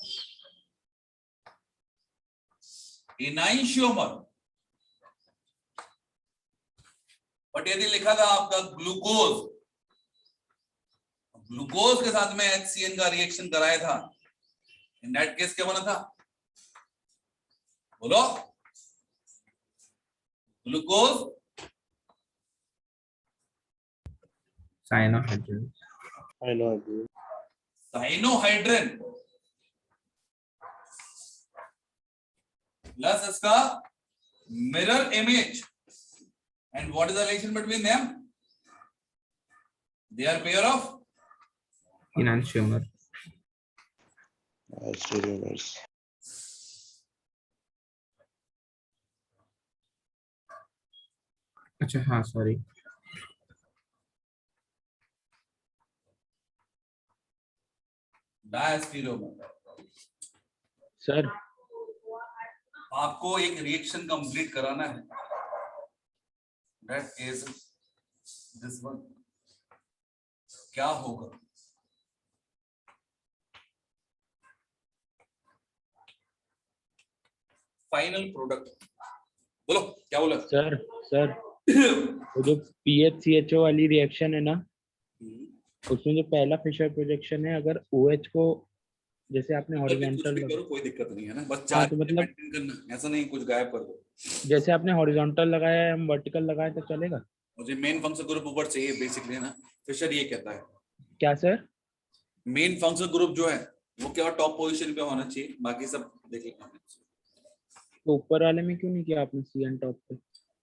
एनाइंशियोमर। बट यदि लिखा था आपका ग्लूकोज, ग्लूकोज के साथ में HCN का रिएक्शन कराया था, इन दैट केस क्या बना था? बोलो। Glucose Cyanohydrin. साइनोहाइड्रिन प्लस इसका mirror image. And what is the relation between them? They are pair of Enantiomer. अच्छा हाँ सॉरी। डायस्टेरोमर। सर आपको एक रिएक्शन कंप्लीट कराना है, दैट इज दिस वन। क्या होगा? Final product. बोलो क्या बोला? सर वो जो PHCHO वाली रिएक्शन है ना, उसमें जो पहला फिशर प्रोजेक्शन है, अगर OH को जैसे आपने हॉरिजॉन्टल करो कोई दिक्कत नहीं है ना, बस हाँ, चार्ज तो मतलब मेंटेन करना, ऐसा नहीं कुछ गायब कर दो। जैसे आपने हॉरिजॉन्टल लगाया है, हम वर्टिकल लगाए तो चलेगा? मुझे मेन फंक्शनल ग्रुप ऊपर चाहिए बेसिकली है ना, फिशर ये कहता है। क्या सर? मेन फंक्शनल ग्रुप जो है वो क्या टॉप पोजीशन पे होना चाहिए, बाकी सब देख लेंगे। तो ऊपर वाले में क्यों नहीं किया आपने CN टॉप पे?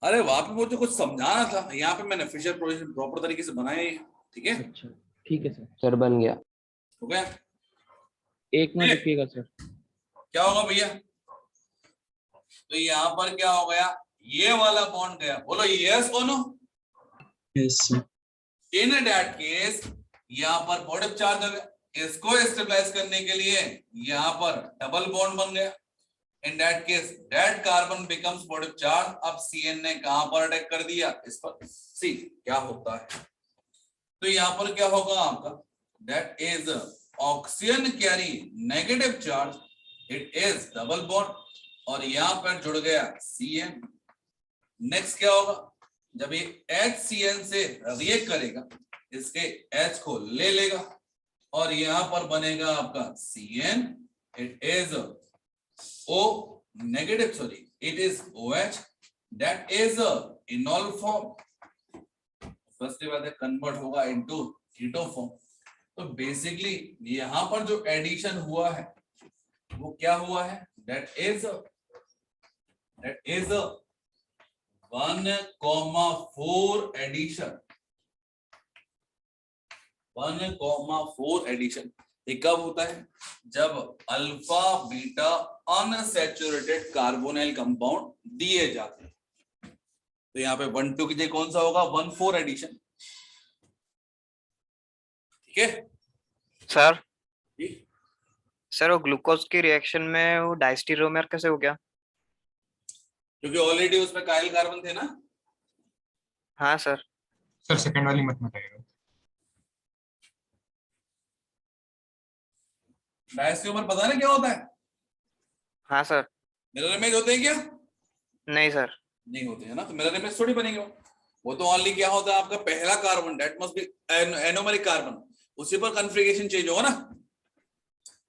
अरे वहां पे मुझे कुछ समझाना था, यहाँ पे मैंने फिशर पोजीशन प्रॉपर तरीके से बनाया है। ठीक है, अच्छा ठीक है सर। सर बन गया। हो गया। एक मिनट रुकिएगा सर। क्या होगा भैया? तो यहाँ पर क्या हो गया? ये वाला बॉन्ड गया। बोलो यस और no? Yes sir. In that case यहाँ पर पॉजिटिव चार्ज हो गया, इसको स्टेबलाइज करने के लिए यहाँ पर डबल बॉन्ड बन गया। इन that case that carbon becomes positive charge. अब CN ने कहां पर अटैक कर दिया? इस पर। सी क्या होता है? तो यहाँ पर क्या होगा आपका? That is oxygen carry negative charge, it is double bond और यहाँ पर जुड़ गया CN। नेक्स्ट क्या होगा? जब ये HCN से रिएक्ट करेगा, इसके H को ले लेगा और यहाँ पर बनेगा आपका CN, it is O negative, sorry, it is OH, that is a enol form. First के बाद कन्वर्ट होगा इनटू कीटो फॉर्म। तो बेसिकली यहाँ पर जो एडिशन हुआ है वो क्या हुआ है? that is 1,4 addition. 1,4 एडिशन। ये कब होता है? जब alpha beta unsaturated carbonyl compound दिए जाते हैं। तो यहाँ पे 1,2 की जगह कौन सा होगा? 1,4 एडिशन। ठीक है सर जी? सर वो ग्लूकोज की रिएक्शन में वो डाइस्टीरियोमेर कैसे हो गया? क्योंकि ऑलरेडी उसमें काइल कार्बन थे ना। हाँ सर। सर सेकंड वाली मत बताइएगा। डायस्टीरियोमर पता ना क्या होता है? हाँ सर। मिरर इमेज होते हैं क्या? नहीं सर। नहीं होते हैं ना, तो मिरर इमेज थोड़ी बनेंगे वो तो ओनली क्या होता है आपका पहला carbon, that must B anomeric carbon, उसी पर कॉन्फ़िगरेशन चेंज होगा ना।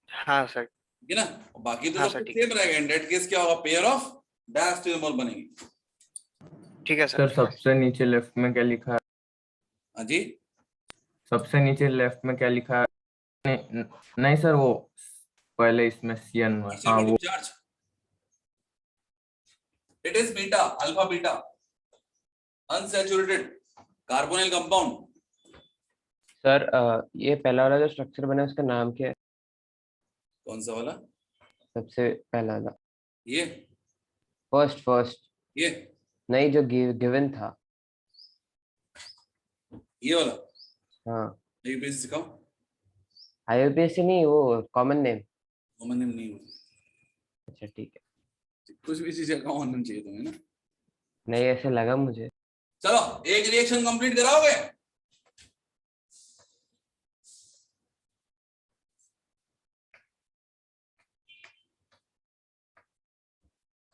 हाँ सर। ठीक है ना, और बाकी तो हाँ सब सर, कुछ ठीक सेम रहेगा। इन दैट केस क्या होगा? पेयर ऑफ डायस्टीरियोमर बनेंगे। ठीक है सर सर। सबसे नीचे लेफ्ट में क्या लिखा है? हाँ जी, सबसे नीचे लेफ्ट में क्या लिखा है? नहीं, नहीं सर, वो पहले इसमें CN में, हाँ वो charge it is beta, alpha beta unsaturated carbonyl compound. Sir ये पहला वाला जो स्ट्रक्चर बना है उसका नाम क्या है? कौन सा वाला? सबसे पहला वाला, ये फर्स्ट ये नहीं, जो गिवन था। ये वाला हाँ, एक पेज सिखाओ। IUPAC नहीं, वो कॉमन नेम। कॉमन नेम नहीं होता, अच्छा ठीक है। कुछ भी चीज का कॉमन नेम चाहिए तुम्हें ना। नहीं, ऐसे लगा मुझे। चलो एक रिएक्शन कंप्लीट कराओगे?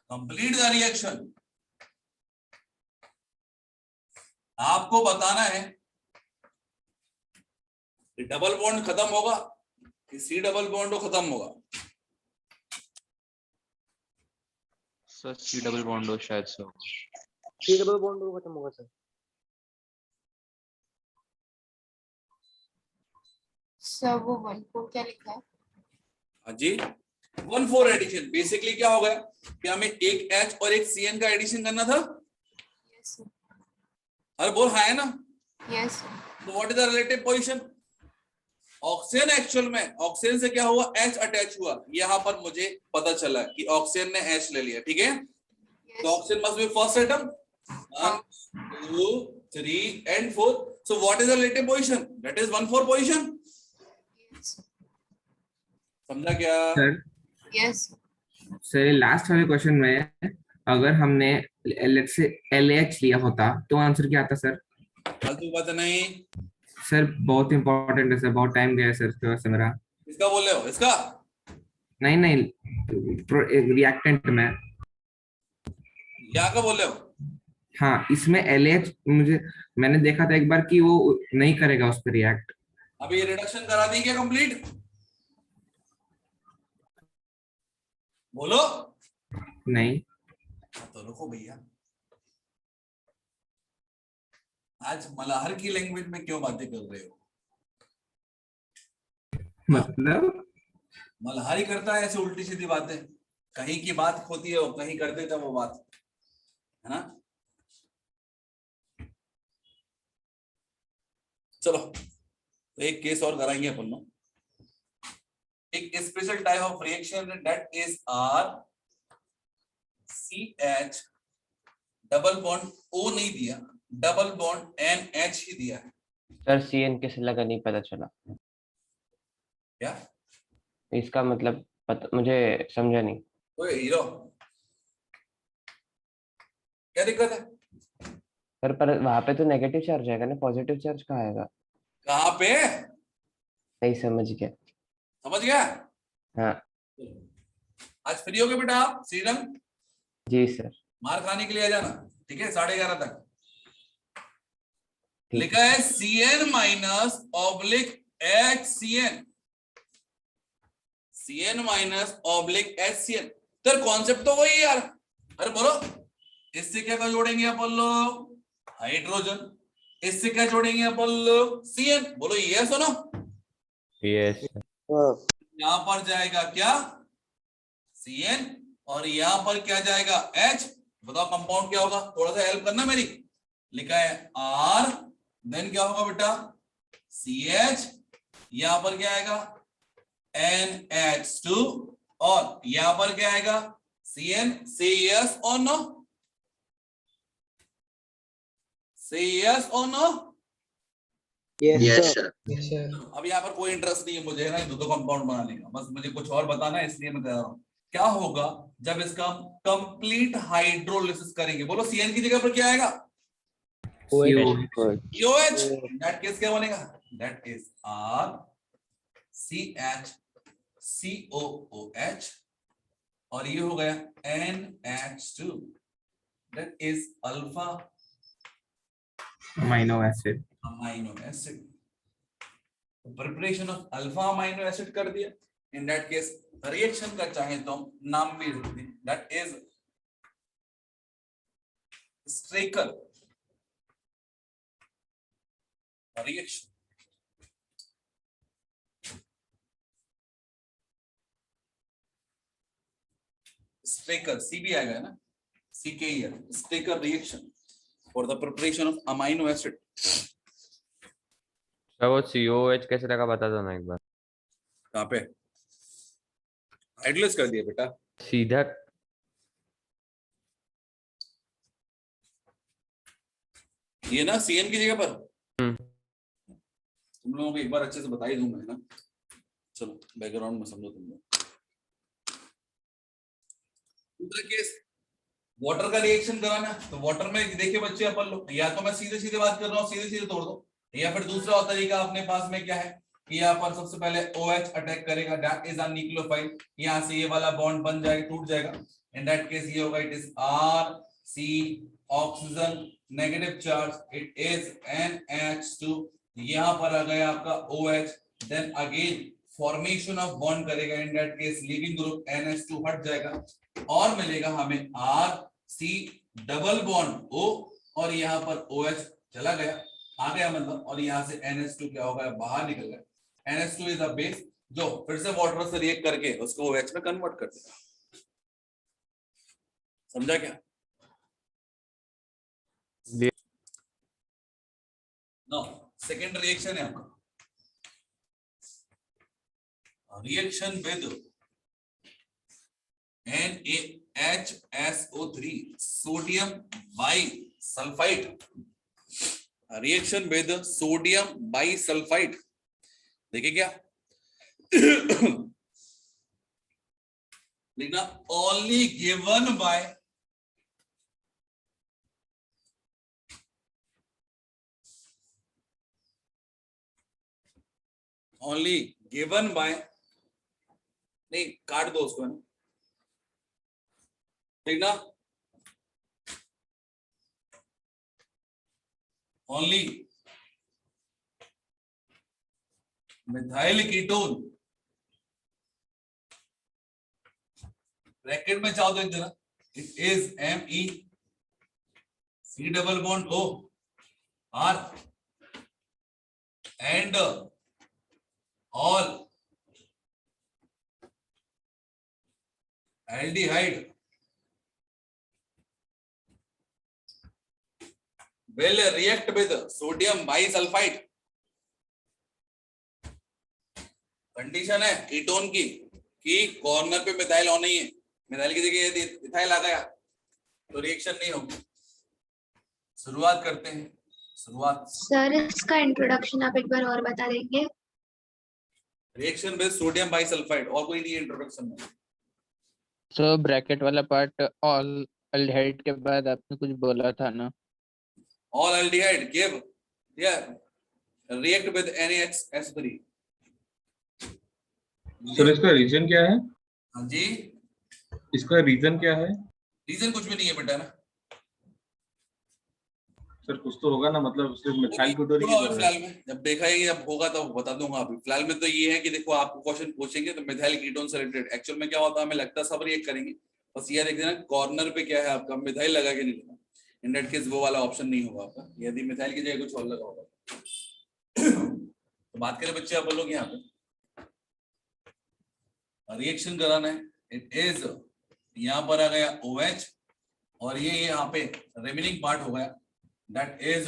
Complete the reaction. आपको बताना है कि डबल बॉन्ड खत्म होगा कि सी डबल बॉन्ड खत्म होगा। सर सी डबल बॉन्ड हो शायद से। सी डबल बॉन्ड खत्म होगा सर। सर वो 1,4 क्या लिखा है? हाँ जी, 1,4 एडिशन। बेसिकली क्या हो गया कि हमें एक H और एक CN का एडिशन करना था। Yes sir. अरे बोल हाँ है ना। Yes sir. तो what is the relative position? Oxygen actual में ऑक्सीजन से क्या हुआ? H अटैच हुआ। यहाँ पर मुझे पता चला कि ऑक्सीजन ने H ले लिया। ठीक है, तो oxygen must be first atom, 1 2 3 and 4. So what is the relative position? That is 1,4 position. समझा क्या? सर यस सर लास्ट वाले क्वेश्चन में अगर हमने लेट्स से LH लिया होता तो आंसर क्या आता सर? फालतू बात नहीं। सर बहुत इंपॉर्टेंट है सर, बहुत टाइम गया है सर इसके वजह से मेरा। इसका बोल रहे हो? इसका नहीं रिएक्टेंट में। या का बोल रहे हो? हाँ, इसमें LH मैंने देखा था एक बार कि वो नहीं करेगा उस पर रिएक्ट। अभी ये रिडक्शन करा दी क्या कंप्लीट? बोलो। नहीं तो रुको भैया, आज मल्हार की लैंग्वेज में क्यों बातें कर रहे हो? मतलब मल्हारी करता है ऐसे उल्टी सीधी बातें, कहीं की बात होती है और कहीं कर देता वो बात, है ना। चलो तो एक केस और कराएंगे अपन लोग। एक special type of reaction that is CH double bond O नहीं दिया, डबल बॉन्ड NH ही दिया है। सर CN कैसे लगा नहीं पता चला। क्या इसका मतलब मुझे समझा नहीं। ओए हीरो, क्या दिक्कत है? सर पर वहां पे तो नेगेटिव चार्ज आएगा ना, पॉजिटिव चार्ज कहाँ आएगा? कहाँ पे? नहीं समझ गया। समझ गया? हाँ आज फ्री हो गए बेटा आप? श्रीरंग जी सर। मार खाने के लिए आ जाना, ठीक है, 11:30 तक। ठीक। लिखा है CN minus oblique HCN, CN minus oblique HCN। तो कॉन्सेप्ट तो वही यार। अरे बोलो, इससे क्या जोड़ेंगे अपन लोग? हाइड्रोजन। इससे क्या जोड़ेंगे अपन लोग? CN। बोलो ये सुनो, यस। यहां पर जाएगा क्या? CN और यहां पर क्या जाएगा? H। बताओ कंपाउंड क्या होगा? थोड़ा सा हेल्प करना मेरी। लिखा है R, देन क्या होगा बेटा? CH, यहां पर क्या आएगा? NH2 और यहां पर क्या आएगा CN, say yes or no, say yes or no। Yes sir. अब यहाँ पर कोई इंटरेस्ट नहीं है मुझे ना दो कंपाउंड बनाने का, बस मुझे कुछ और बताना है इसलिए मैं कह रहा हूँ। क्या होगा जब इसका कंप्लीट हाइड्रोलिसिस करेंगे, बोलो CN की जगह पर क्या आएगा OH, दैट केस क्या बनेगा, दैट इज RCH और ये हो गया NH2, that is alpha amino acid. Amino acid. Preparation of alpha amino acid कर दिया। इन दैट केस रिएक्शन का चाहे तो हम नाम भी रख दें, that is Strecker reaction. Strecker C भी आएगा ना, CKER, Strecker reaction for the preparation of amino acid. Sir वो COH कैसे लगा बता दो ना एक बार। कहाँ पे हाइड्रोलाइज कर दिया बेटा, सीधा ये ना CN की जगह पर तुम लोगों को एक बार अच्छे से बता ही दूं मैं ना, चलो बैकग्राउंड में समझो तुम लोग। दूसरा केस वाटर का रिएक्शन कराना, तो वाटर में देखिए बच्चे अपन लोग, या तो मैं सीधे सीधे बात कर रहा हूँ सीधे सीधे तोड़ दो, या फिर दूसरा तरीका अपने पास में क्या है कि यहाँ पर सबसे पहले OH अटैक करेगा, दैट इज अ न्यूक्लियोफाइल, यहाँ से ये वाला बॉन्ड बन जाएगा, टूट जाएगा। इन दैट केस ये होगा, it is RC oxygen negative charge, it is NH2, यहाँ पर आ गया आपका OH, then again formation of bond करेगा, in that case leaving group NH2 हट जाएगा और मिलेगा हमें RC डबल बॉन्ड O और यहाँ पर OH चला गया, आ गया मतलब, और यहाँ से NH2 क्या होगा बाहर निकल गया। NH2 इज अ बेस जो फिर से वाटर से रिएक्ट करके उसको OH में कन्वर्ट कर देगा। समझा क्या? नो सेकेंड रिएक्शन है आपका, reaction with NaHSO3 sodium bisulphide, reaction with sodium bisulphide. देखिए क्या लिखना, ओनली गिवन बाय नहीं काट दो उसको ना, लिखना ओनली मिथाइल कीटोन, ब्रैकेट में चाहो तो एक देना, it is Me C double bond O R and all aldehyde will react with sodium bisulfite। Condition है कीटोन की कि कॉर्नर पे मिथाइल होना ही है, मिथाइल की जगह यदि इथाइल आ गया तो रिएक्शन नहीं होगी। शुरुआत करते हैं, शुरुआत। सर इसका इंट्रोडक्शन आप एक बार और बता देंगे? रिएक्शन विद सोडियम बाइसल्फाइड, और कोई नहीं इंट्रोडक्शन में। सो ब्रैकेट वाला पार्ट ऑल एल्डिहाइड के बाद आपने कुछ बोला था ना, all aldehyde give react with NaHS3। Sir इसका रीजन क्या है? हाँ जी, इसका रीजन क्या है? रीजन कुछ भी नहीं है बेटा ना सर, कुछ तो होगा ना, मतलब सिर्फ मिथाइल कीटोन की जरूरत है। फिलहाल में जब देखा है जब होगा तो बता दूंगा। अभी फिलहाल में तो ये है कि देखो आपको क्वेश्चन पूछेंगे तो मिथाइल कीटोन से रिलेटेड, एक्चुअल में क्या होता है हमें लगता है सब रिएक्ट करेंगे, बस ये देख देना कॉर्नर पे क्या है आपका, मिथाइल लगा के नहीं लगा, इन दैट केस वो वाला ऑप्शन नहीं होगा आपका, यदि मिथाइल की जगह कुछ और लगा होगा। तो बात करें बच्चे आप लोग यहाँ पे रिएक्शन कराना है, इट इज यहाँ पर आ गया OH और ये यहाँ पे रिमेनिंग पार्ट हो गया, दैट इज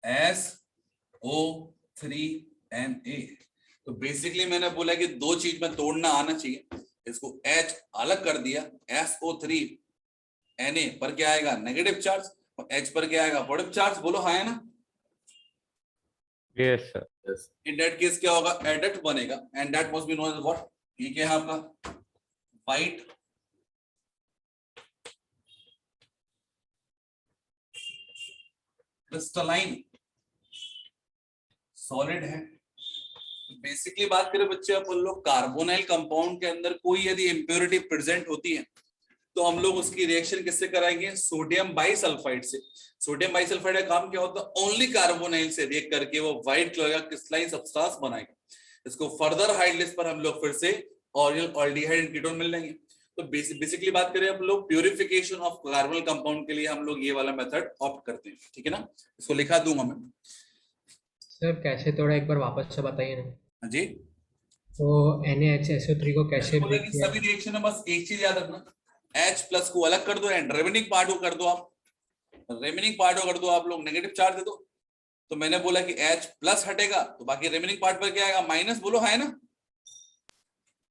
SO3Na। तो बेसिकली मैंने बोला कि दो चीज में तोड़ना आना चाहिए, इसको H अलग कर दिया, SO3 Na पर क्या आएगा नेगेटिव चार्ज और H पर क्या आएगा पॉजिटिव चार्ज, बोलो हाँ है ना। Yes sir. In that case क्या होगा, एडक्ट बनेगा and that must be known as what, ये क्या है आपका व्हाइट क्रिस्टलाइन सॉलिड है। बेसिकली बात करें बच्चे अपन लोग कार्बोनाइल कंपाउंड के अंदर कोई यदि इम्प्योरिटी प्रेजेंट होती है तो हम लोग उसकी रिएक्शन किससे कराएंगे, सोडियम बाइसल्फाइड से। सोडियम बाइसल्फाइड का काम क्या होता है, ओनली कार्बोनाइल से रिएक्ट करके वो व्हाइट कलर का क्रिस्टलाइन सब्सटेंस बनाएगा। इसको फर्दर हाइड लिस्ट पर हम लोग फिर से ऑरिजिनल ऑल्डिहाइड एंड कीटोन मिल जाएंगे। तो बेसिकली बात करें हम लोग प्यूरिफिकेशन ऑफ कार्बोनल कंपाउंड के लिए हम लोग ये वाला मेथड ऑप्ट करते हैं, ठीक है ना। इसको लिखा दूंगा मैं। सर कैसे तोड़ा एक बार वापस से बताइए ना। हाँ जी, तो NaHSO3 को कैसे बोला ब्रेक कि किया? सभी रिएक्शन में बस एक चीज याद रखना, H प्लस को अलग कर दो एंड रिमेनिंग पार्ट को कर दो आप, रिमेनिंग पार्ट को कर दो आप लोग नेगेटिव चार्ज दे दो। तो मैंने बोला कि H प्लस हटेगा तो बाकी रिमेनिंग पार्ट पर क्या आएगा माइनस, बोलो है ना।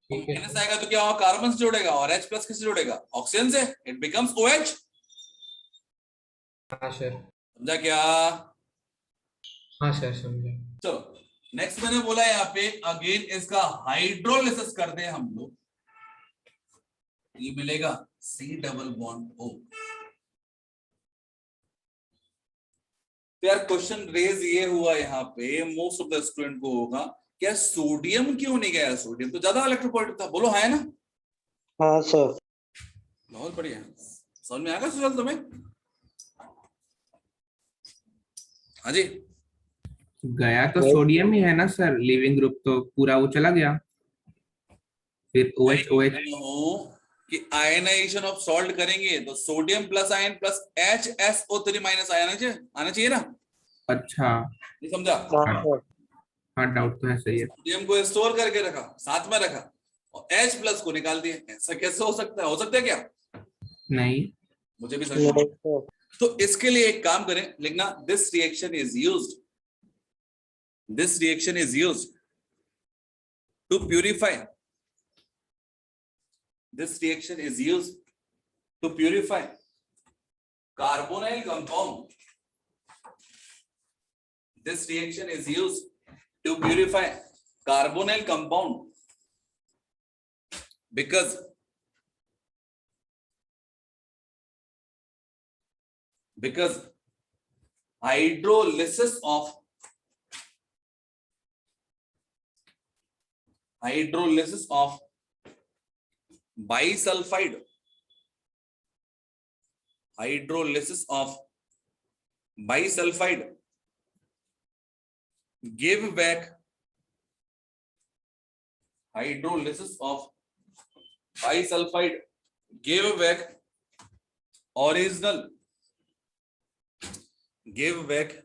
ठीक है माइनस आएगा तो क्या होगा, कार्बन से जोड़ेगा और H प्लस किससे जोड़ेगा, ऑक्सीजन से, इट बिकम्स OH। हाँ सर। समझा क्या। हाँ सर समझा। चलो नेक्स्ट मैंने बोला यहाँ पे अगेन इसका हाइड्रोलिसिस कर दे हम लोग, ये मिलेगा C डबल बॉन्ड O। तो यार क्वेश्चन रेज ये हुआ यहाँ पे मोस्ट ऑफ द स्टूडेंट को होगा, क्या सोडियम क्यों नहीं गया, सोडियम तो ज्यादा इलेक्ट्रोपोलिटिक था, बोलो है ना। हाँ सर। बहुत बढ़िया, समझ में आ गया सुजल तुम्हें। हाँ जी, गया तो सोडियम ही है ना सर, लिविंग ग्रुप तो पूरा वो चला गया, फिर OH कि आयनाइजेशन ऑफ सॉल्ट करेंगे तो sodium plus ion plus HSO3 minus आना चाहिए ना। अच्छा नहीं समझा। हाँ डाउट तो है, सही है। सोडियम को स्टोर करके रखा, साथ में रखा और H प्लस को निकाल दिया, ऐसा कैसे हो सकता है, हो सकता है क्या, नहीं मुझे भी समझ। तो इसके लिए एक काम करें, लिखना this reaction is used, this reaction is used to purify, this reaction is used to purify carbonyl compound, this reaction is used to purify carbonyl compound because hydrolysis of bisulfide, hydrolysis of bisulfide give back, hydrolysis of bisulfide give back original, give back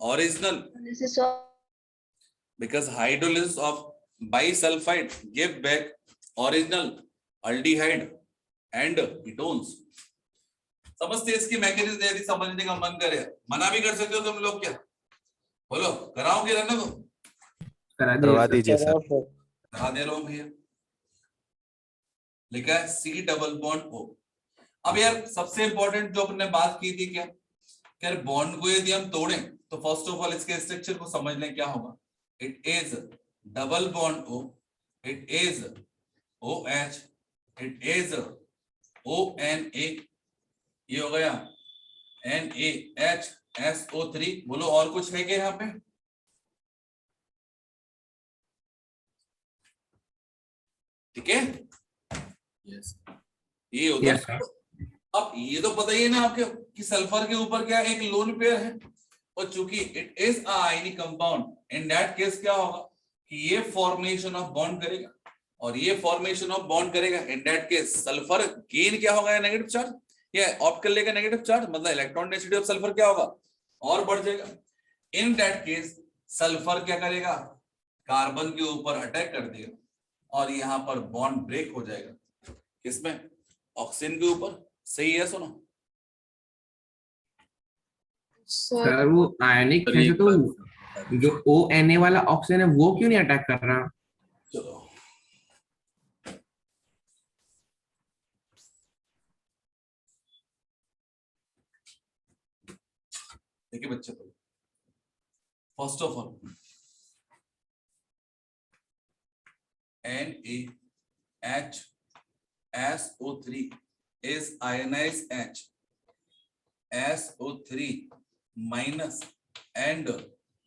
original, because hydrolysis of bisulfide give back original aldehyde and ketones। समझते इसकी mechanism यदि समझने का मन करे, मना भी कर सकते हो तुम लोग, क्या बोलो, कराओगे रहने दो, करवा दीजिए सर। करा दे रहा हूं भैया। लिखा है C डबल बॉन्ड O। अब यार सबसे इंपॉर्टेंट जो अपने बात की थी, क्या यार बॉन्ड को यदि हम तोड़ें तो फर्स्ट ऑफ ऑल इसके स्ट्रक्चर को समझ लें क्या होगा। It is double bond O, it is OH, it is ONA, ये हो गया NaHSO3। बोलो और कुछ है क्या यहाँ पे, ठीक है। yes. ये होता है। अब ये तो पता ही है ना आपके कि सल्फर के ऊपर क्या एक लोन पेयर है, और चूंकि it is a ionic compound, in that case क्या होगा कि ये फॉर्मेशन ऑफ बॉन्ड करेगा और ये फॉर्मेशन ऑफ बॉन्ड करेगा, in that case sulphur gain क्या होगा, नेगेटिव चार्ज, ये ऑप्ट कर लेगा नेगेटिव चार्ज, मतलब इलेक्ट्रॉन डेंसिटी ऑफ सल्फर क्या होगा और बढ़ जाएगा। इन दैट केस सल्फर क्या करेगा, कार्बन के ऊपर अटैक कर देगा और यहाँ पर बॉन्ड ब्रेक हो जाएगा, किसमें, ऑक्सीजन के ऊपर। सही है, सुनो सर वो आयनिक है तो जो ONA वाला ऑक्सीजन है वो क्यों नहीं अटैक कर रहा? चलो देखिए बच्चे, first of all NaHSO3 is ionized H SO3 minus and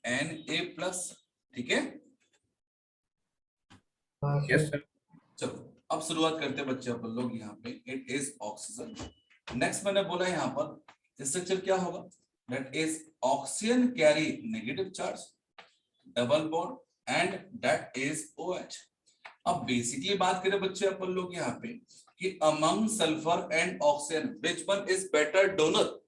Na plus, ठीक है। Yes sir. चलो अब शुरुआत करते हैं बच्चे अपन लोग यहाँ पे, इट इज ऑक्सीजन। नेक्स्ट मैंने बोला यहाँ पर स्ट्रक्चर क्या होगा, that is oxygen carry negative charge, double bond and that is OH। अब बेसिकली बात करें बच्चे अपन लोग यहाँ पे कि among sulphur and oxygen which one is better donor,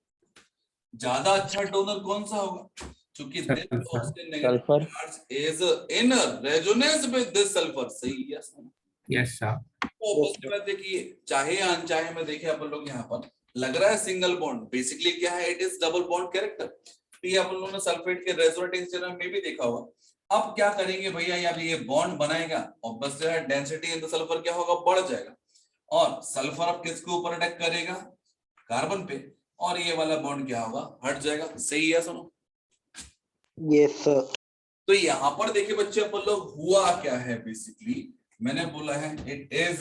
ज्यादा अच्छा डोनर कौन सा होगा, क्योंकि oxygen negative charge is in resonance with this sulphur. सही है, यस सर। तो देखिए चाहे या अनचाहे में देखे अपन लोग यहाँ पर लग रहा है सिंगल बॉन्ड, बेसिकली क्या है, it is double bond character. तो ये अपन लोगों ने सल्फेट के रेजोनेंस थ्योरम में भी देखा होगा। अब क्या करेंगे भैया, यहाँ पे ये बॉन्ड बनाएगा और बस जो है डेंसिटी इन द सल्फर क्या होगा, बढ़ जाएगा, और सल्फर अब किसके ऊपर अटैक करेगा, कार्बन पे, और ये वाला बॉन्ड क्या होगा, हट जाएगा। सही है, सुनो। Yes sir. तो यहाँ पर देखिए बच्चे अपन लोग हुआ क्या है, बेसिकली मैंने बोला है इट इज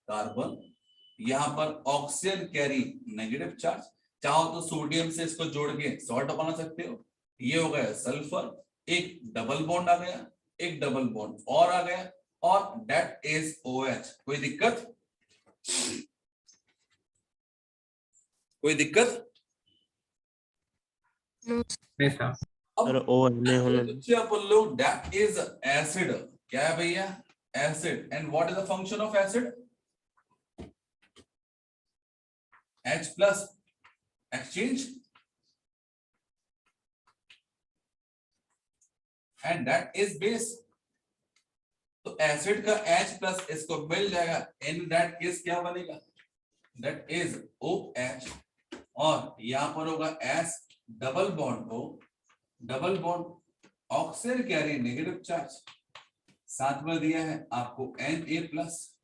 कार्बन, यहाँ पर ऑक्सीजन कैरी नेगेटिव चार्ज, चाहो तो सोडियम से इसको जोड़ के सॉल्ट बना सकते हो, ये हो गया सल्फर, एक डबल बॉन्ड आ गया, एक डबल बॉन्ड और आ गया, और दैट इज OH। कोई दिक्कत, कोई दिक्कत? नहीं सर। अब बच्चे अपन लोग दैट इज एसिड, क्या है भैया, acid, and what is the function of acid, H plus exchange, and that is base. तो एसिड का H प्लस इसको मिल जाएगा, इन दैट केस क्या बनेगा, दैट इज OH, और यहां पर होगा S डबल बॉन्ड, हो double bond oxygen carry negative charge, साथ में दिया है आपको Na plus,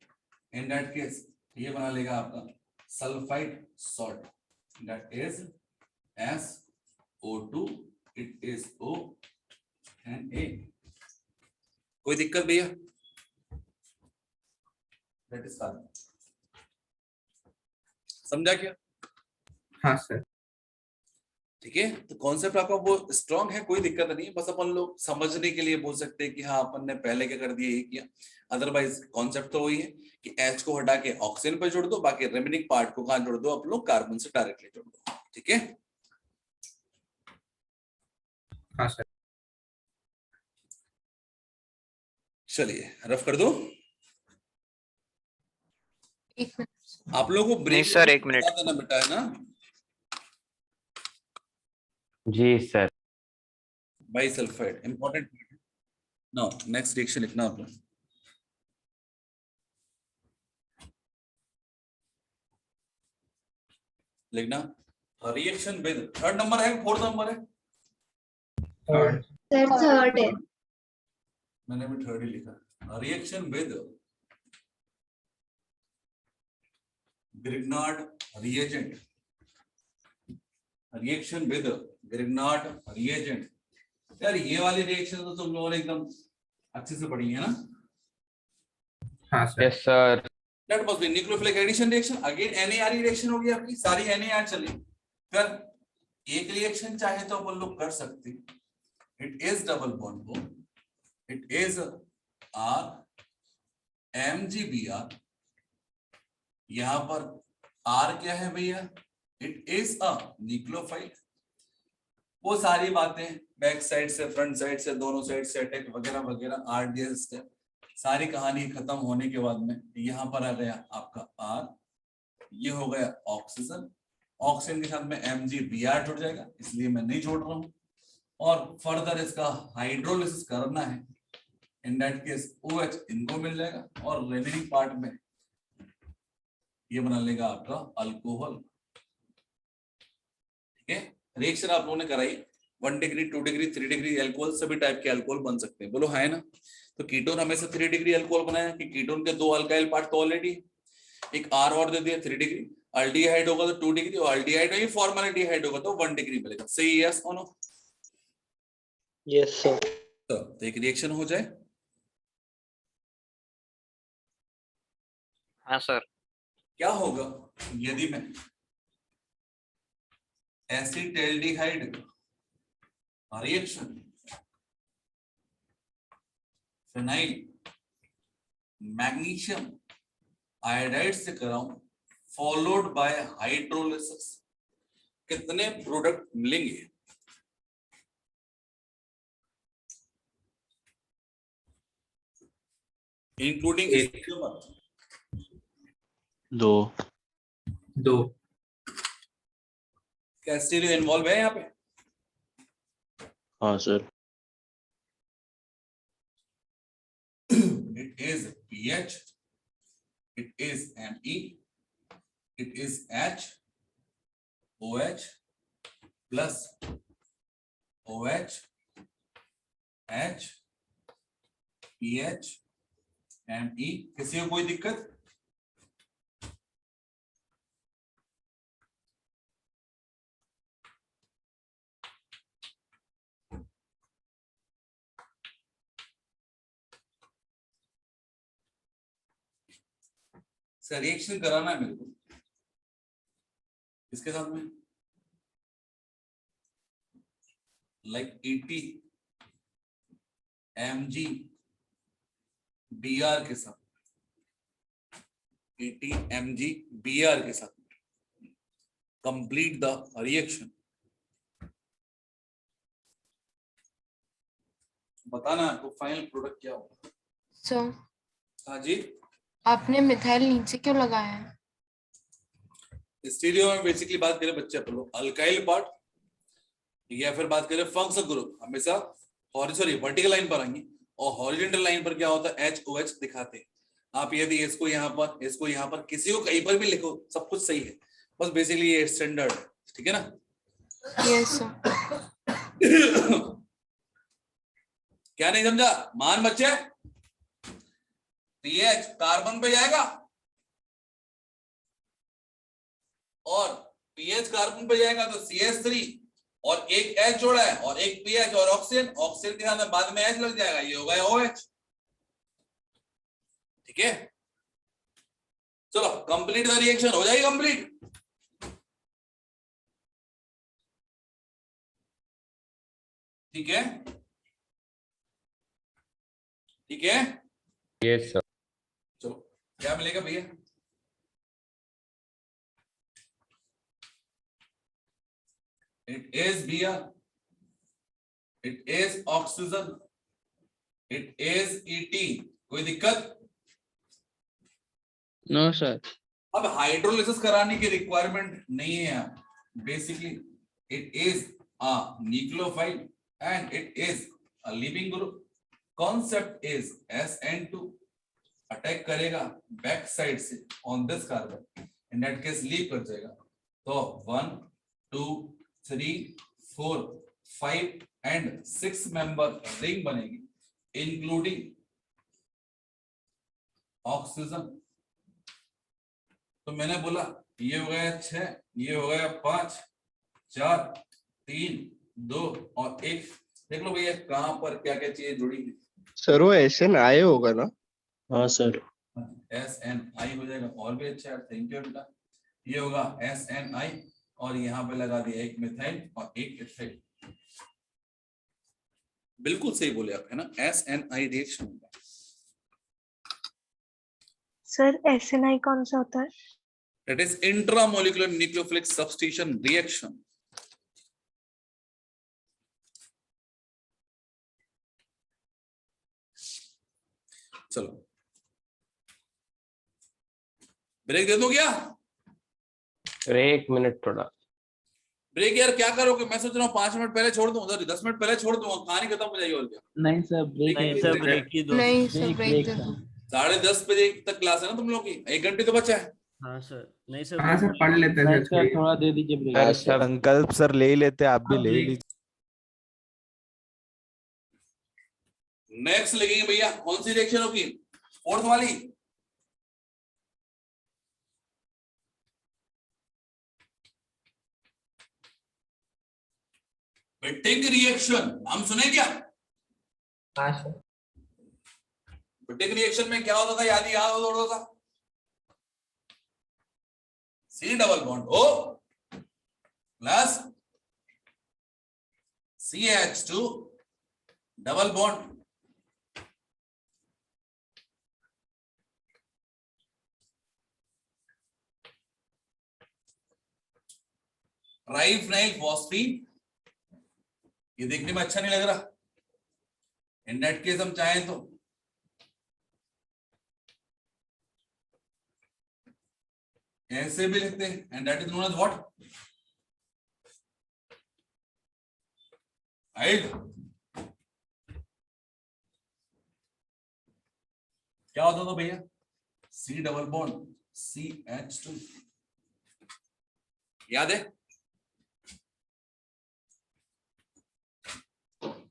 in that case ये बना लेगा आपका sulphide salt, that is SO2, it is O and A। कोई दिक्कत भैया, दैट इज कार्बन। समझा क्या? हाँ सर। ठीक है, तो कॉन्सेप्ट आपका वो स्ट्रॉन्ग है, कोई दिक्कत नहीं है, बस अपन लोग समझने के लिए बोल सकते हैं कि हाँ अपन ने पहले क्या कर दिया, ये किया। अदरवाइज कॉन्सेप्ट तो वही है कि H को हटा के ऑक्सीजन पे जोड़ दो, बाकी रिमेनिंग पार्ट को कहाँ जोड़ दो, आप लोग कार्बन से डायरेक्टली जोड़ दो। ठीक है, हाँ सर। चलिए रफ कर दो। एक मिनट, आप लोगों को नहीं ब्रेक सर, एक मिनट। देना बेटा, है ना जी sir. Bisulphide important. Now next reaction लिखना आप लोग, लिखना रिएक्शन विद, थर्ड नंबर है, फोर्थ नंबर है, थर्ड। सर थर्ड है। मैंने भी थर्ड ही लिखा। Reaction with Grignard reagent, reaction with Grignard reagent. यार ये वाली रिएक्शन तो तुम लोगों ने एकदम अच्छे से पढ़ी है ना? हाँ sir. Yes sir. That must be nucleophilic addition reaction, again NAR reaction होगी आपकी, सारी NAR चली। फिर एक रिएक्शन चाहे तो अपन लोग कर सकते, इट इज डबल बॉन्ड हो, इट इज R MgBr, यहां पर R क्या है भैया, इट इज अ न्यूक्लियोफाइल। वो सारी बातें बैक साइड से फ्रंट साइड से दोनों साइड से अटैक वगैरह वगैरह, RDS स्टेप, सारी कहानी खत्म होने के बाद में यहाँ पर आ गया आपका R, ये हो गया ऑक्सीजन, ऑक्सीजन के साथ में MgBr जुड़ जाएगा, इसलिए मैं नहीं जोड़ रहा हूँ, और फर्दर इसका हाइड्रोलिसिस करना है, इन दैट केस OH इनको मिल जाएगा, और रिमेनिंग पार्ट में ये बना लेगा आपका अल्कोहल। ठीक है, रिएक्शन आप लोगों ने कराई, 1 डिग्री 2 डिग्री 3 डिग्री एल्कोहल सभी टाइप के अल्कोहल बन सकते हैं, बोलो है ना। तो कीटोन हमेशा 3 डिग्री अल्कोहल बनाया कि कीटोन के 2 अल्काइल पार्ट तो ऑलरेडी, एक R और दे दिया 3 डिग्री, अल्डिहाइड होगा तो 2 डिग्री और अल्डिहाइड में फॉर्मल्डिहाइड होगा तो 1 डिग्री मिलेगा। सही, यस और नो? Yes sir. तो एक रिएक्शन हो जाए। हाँ सर। क्या होगा यदि मैं acetaldehyde reaction phenyl magnesium iodide से कराऊं फॉलोड बाय हाइड्रोलिसिस, कितने प्रोडक्ट मिलेंगे? इंक्लूडिंग दो। कैस्टिलियो इन्वॉल्व है यहाँ पे? हाँ sir. It is pH, it is Me, it is H, OH plus OH, H, pH, Me। किसी को कोई दिक्कत? सर रिएक्शन कराना है मेरे को इसके साथ में, लाइक 80 mg Br के साथ, 80 mg Br के साथ कंप्लीट द रिएक्शन। बताना आपको फाइनल प्रोडक्ट क्या होगा। सर हाँ जी, आपने मिथाइल नीचे क्यों लगाया है? स्टीरियो में बेसिकली बात करें बच्चे अपन लोग अल्काइल पार्ट या फिर बात करें फंक्शनल ग्रुप, हमेशा वर्टिकल लाइन पर आएंगे और हॉरिजॉन्टल लाइन पर क्या होता है HOH दिखाते हैं। आप यदि इसको यहाँ पर किसी को कहीं पर भी लिखो सब कुछ सही है, बस बेसिकली ये स्टैंडर्ड है, ठीक है ना। Yes sir. क्या नहीं समझा मान बच्चे? पीएच कार्बन पे जाएगा और पीएच कार्बन पे जाएगा तो CH3 और एक H जोड़ा है और एक पीएच और ऑक्सीजन के साथ बाद में H लग जाएगा, ये होगा OH। ठीक है, चलो कंप्लीट द रिएक्शन हो जाएगी कंप्लीट। ठीक है, ठीक है, यस सर। चलो क्या मिलेगा भैया? It is Br, it is oxygen, it is Et। कोई दिक्कत? No sir. अब हाइड्रोलिसिस कराने की रिक्वायरमेंट नहीं है यहाँ, basically it is a nucleophile and it is a leaving group. Concept is SN2 attack करेगा बैक साइड से on this carbon, in that case leave कर जाएगा। तो 1 2 3 4 5 एंड 6 मेंबर रिंग बनेगी इंक्लूडिंग ऑक्सीजन। तो मैंने बोला ये हो गया 6, ये हो गया 5 4 3 2 और 1। देख लो भैया कहां पर क्या क्या चीजें जुड़ी है। सर वो SNI होगा ना? हाँ सर। SNI हो जाएगा और भी अच्छा है, थैंक यू बेटा। ये होगा SNI और यहाँ पे लगा दिया एक मिथाइल और एक इथाइल। बिल्कुल सही बोले आप, है ना, SNI रिएक्शन होगा। सर SNI कौन सा होता है? It is intramolecular nucleophilic substitution reaction। चलो ब्रेक दे दो क्या? अरे 1 मिनट थोड़ा ब्रेक यार क्या करोगे? मैं सोच रहा हूँ 5 मिनट पहले छोड़ दूँ, 10 मिनट पहले छोड़ दूंगा, कहानी खत्म हो जाएगी और क्या। नहीं सर ब्रेक नहीं सर ब्रेक की दो। नहीं सर ब्रेक दे दो। 10:30 बजे तक क्लास है ना तुम लोग की, 1 घंटे तो बचा है। हाँ सर। नहीं सर। हाँ सर पढ़ लेते हैं नहीं सर थोड़ा दे दीजिए ब्रेक। संकल्प सर ले ही लेते, आप भी ले हाँ, लीजिए। नेक्स्ट लगेगी भैया कौन सी रिएक्शन होगी? फोर्थ वाली। बिटिक रिएक्शन नाम सुने क्या? हाँ सर। बिटिक रिएक्शन में क्या होता था? याद होता था C double bond O plus CH2 double bond triphenyl phosphine. ये देखने में अच्छा नहीं लग रहा। इन दैट केस हम चाहें तो ऐसे भी लिखते हैं, and that is known as what? हाइड। क्या होता था भैया? C double bond CH2। याद है?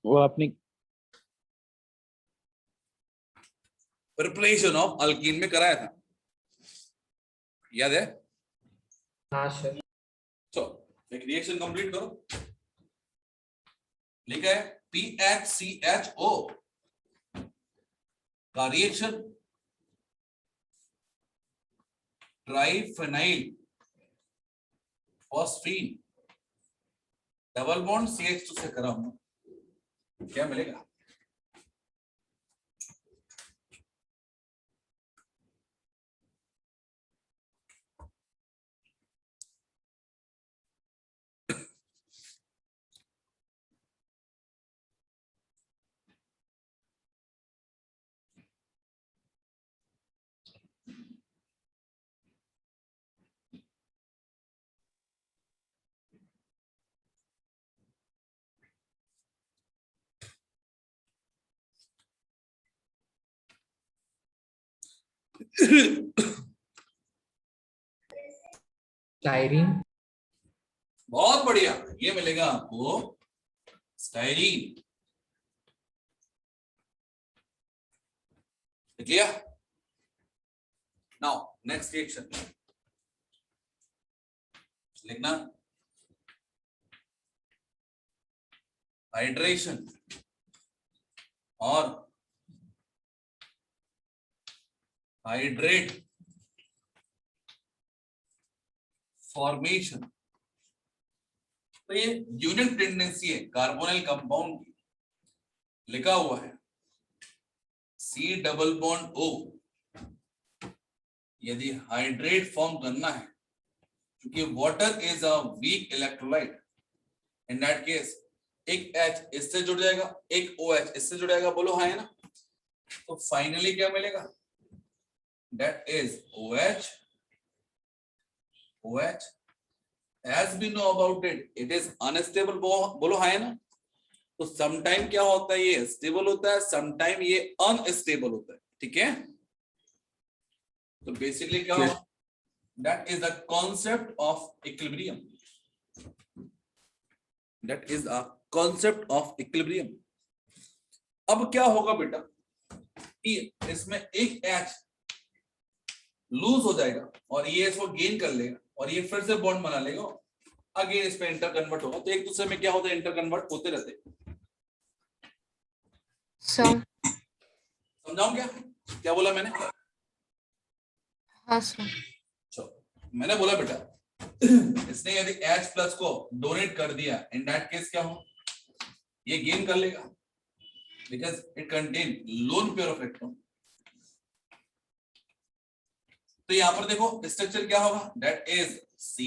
वो आपने प्रिपरेशन ऑफ अल्कीन में कराया था, याद है? हाँ सर। तो एक रिएक्शन कंप्लीट करो। लिखा है PHCHO का reaction triphenyl phosphine double bond CH2 से करा हूं, क्या मिलेगा? स्टायरीन। बहुत बढ़िया, ये मिलेगा आपको styrene. Clear? Now next reaction लिखना, हाइड्रेशन और हाइड्रेट फॉर्मेशन। तो ये यूनिक टेंडेंसी है कार्बोनिल कंपाउंड की। लिखा हुआ है C डबल बॉन्ड O यदि हाइड्रेट फॉर्म करना है, क्योंकि water is a weak electrolyte, in that case एक H इससे जुड़ जाएगा, एक OH इससे जुड़ जाएगा, बोलो हाँ है ना? तो फाइनली क्या मिलेगा? That is OH। as we know about it is unstable, बोलो हाँ है ना? तो समटाइम क्या होता है? ये स्टेबल होता है, समटाइम ये अनस्टेबल होता है। ठीक है? तो बेसिकली क्या होगा? That is the concept of equilibrium. That is a concept of equilibrium. अब क्या होगा बेटा कि इसमें एक H लूज हो जाएगा और ये इसको गेन कर लेगा और ये फिर से बॉन्ड बना लेगा, अगेन इस पे इंटर कन्वर्ट होगा। तो एक दूसरे में क्या होता है? इंटर कन्वर्ट होते रहते। समझाऊं क्या? क्या बोला मैंने? हाँ सर। मैंने बोला बेटा इसने यदि H प्लस को डोनेट कर दिया, इन दैट केस क्या हो? ये गेन कर लेगा because it contain lone pair of electron. तो यहां पर देखो स्ट्रक्चर क्या होगा? That is C,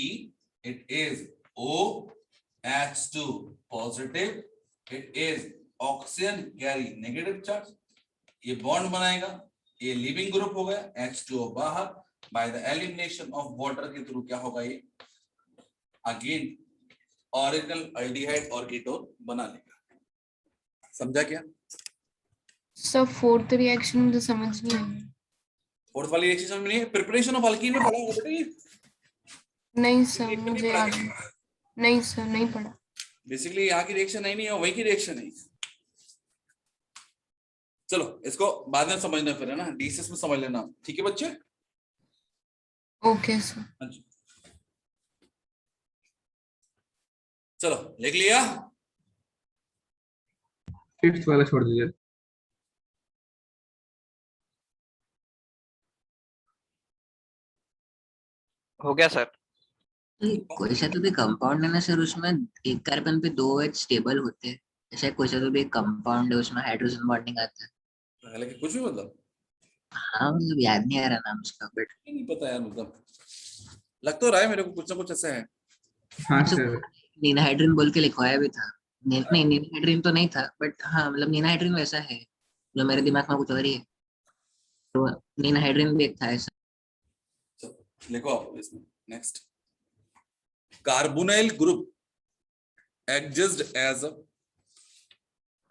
it is OH2 positive, it is oxygen carry negative charge. ये बॉन्ड बनाएगा, ये लिविंग ग्रुप हो गया, H2O बाहर, by the elimination of water के थ्रू क्या होगा? ये अगेन ऑरिजिनल अल्डिहाइड और कीटोन बना लेगा। समझा क्या? सर फोर्थ रिएक्शन मुझे समझ नहीं आई। फोर्थ वाली रिएक्शन समझ में नहीं है? प्रिपरेशन ऑफ अल्कीन में पढ़ा होगा बेटा ये? नहीं सर, मुझे याद नहीं सर, नहीं पढ़ा। बेसिकली यहाँ की रिएक्शन नहीं है, वही की रिएक्शन है। चलो इसको बाद में समझना फिर, है ना, डीसीएस में समझ लेना, ठीक है बच्चे? Okay sir. हाँ जी, चलो लिख लिया। फिफ्थ वाला छोड़ दीजिए। हो गया सर। कोई सा तो भी कंपाउंड है ना सर, उसमें एक कार्बन पे 2 OH स्टेबल होते हैं, ऐसा कोई सा तो भी कंपाउंड है उसमें हाइड्रोजन बॉन्डिंग आता है। हालांकि कुछ भी मतलब हाँ मतलब याद नहीं आ रहा नाम उसका, बट नहीं पता यार, मतलब लग तो रहा है मेरे को कुछ ना कुछ ऐसा है। हाँ सर। नीनाहाइड्रिन बोल के लिखवाया भी था। नहीं नीनाहाइड्रिन तो नहीं था, बट हाँ मतलब नीनाहाइड्रिन वैसा है, जो मेरे दिमाग में कुछ और ही है, तो नीनाहाइड्रिन भी एक था ऐसा। चलो लिखो आप इसमें। Next, carbonyl group exists as a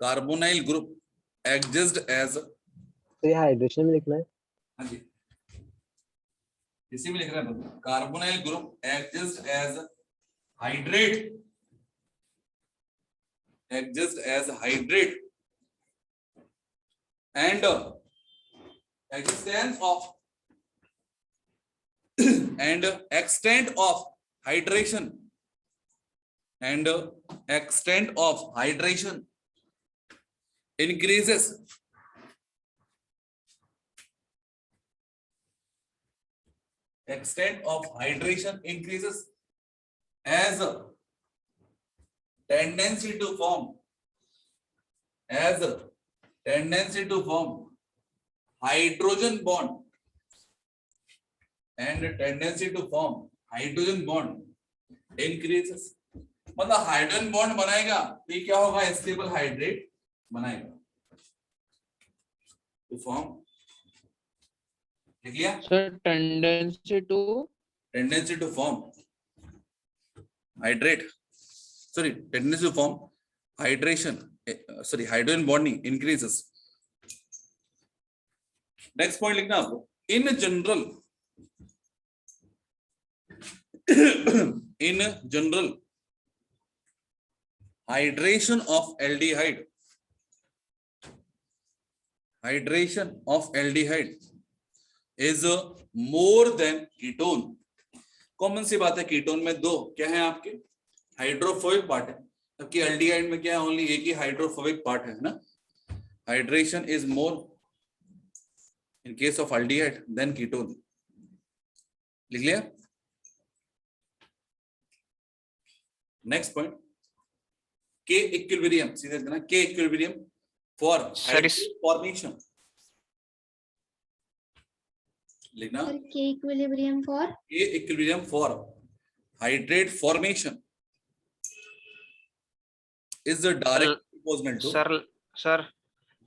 carbonyl group exists as a, तो ये हाइड्रेशन में लिखना है। हाँ जी इसी में लिख रहा है, carbonyl group exists as a hydrate, exists as a hydrate and existence of and extent of hydration and extent of hydration increases as a tendency to form hydrogen bond and tendency to form hydrogen bond increases। मतलब hydrogen bond बनाएगा तो ये क्या होगा, stable hydrate बनाएगा, तो form लिख लिया। Sir tendency to form hydrate, sorry tendency to form hydration, sorry hydrogen bonding increases. Next point लिखना आपको, in general hydration of aldehyde is more than ketone। Common सी बात है, कीटोन में दो क्या है आपके, हाइड्रोफोबिक पार्ट है, जबकि एल्डिहाइड में क्या है, ओनली एक ही हाइड्रोफोबिक पार्ट है ना। Hydration is more in case of aldehyde than ketone. लिख लिया। नेक्स्ट पॉइंट, के इक्विलिब्रियम, सीधे देना, के इक्विलिब्रियम फॉर हाइड्रेट फॉर्मेशन लिखना। K equilibrium for hydrate formation is the direct proportional to. Sir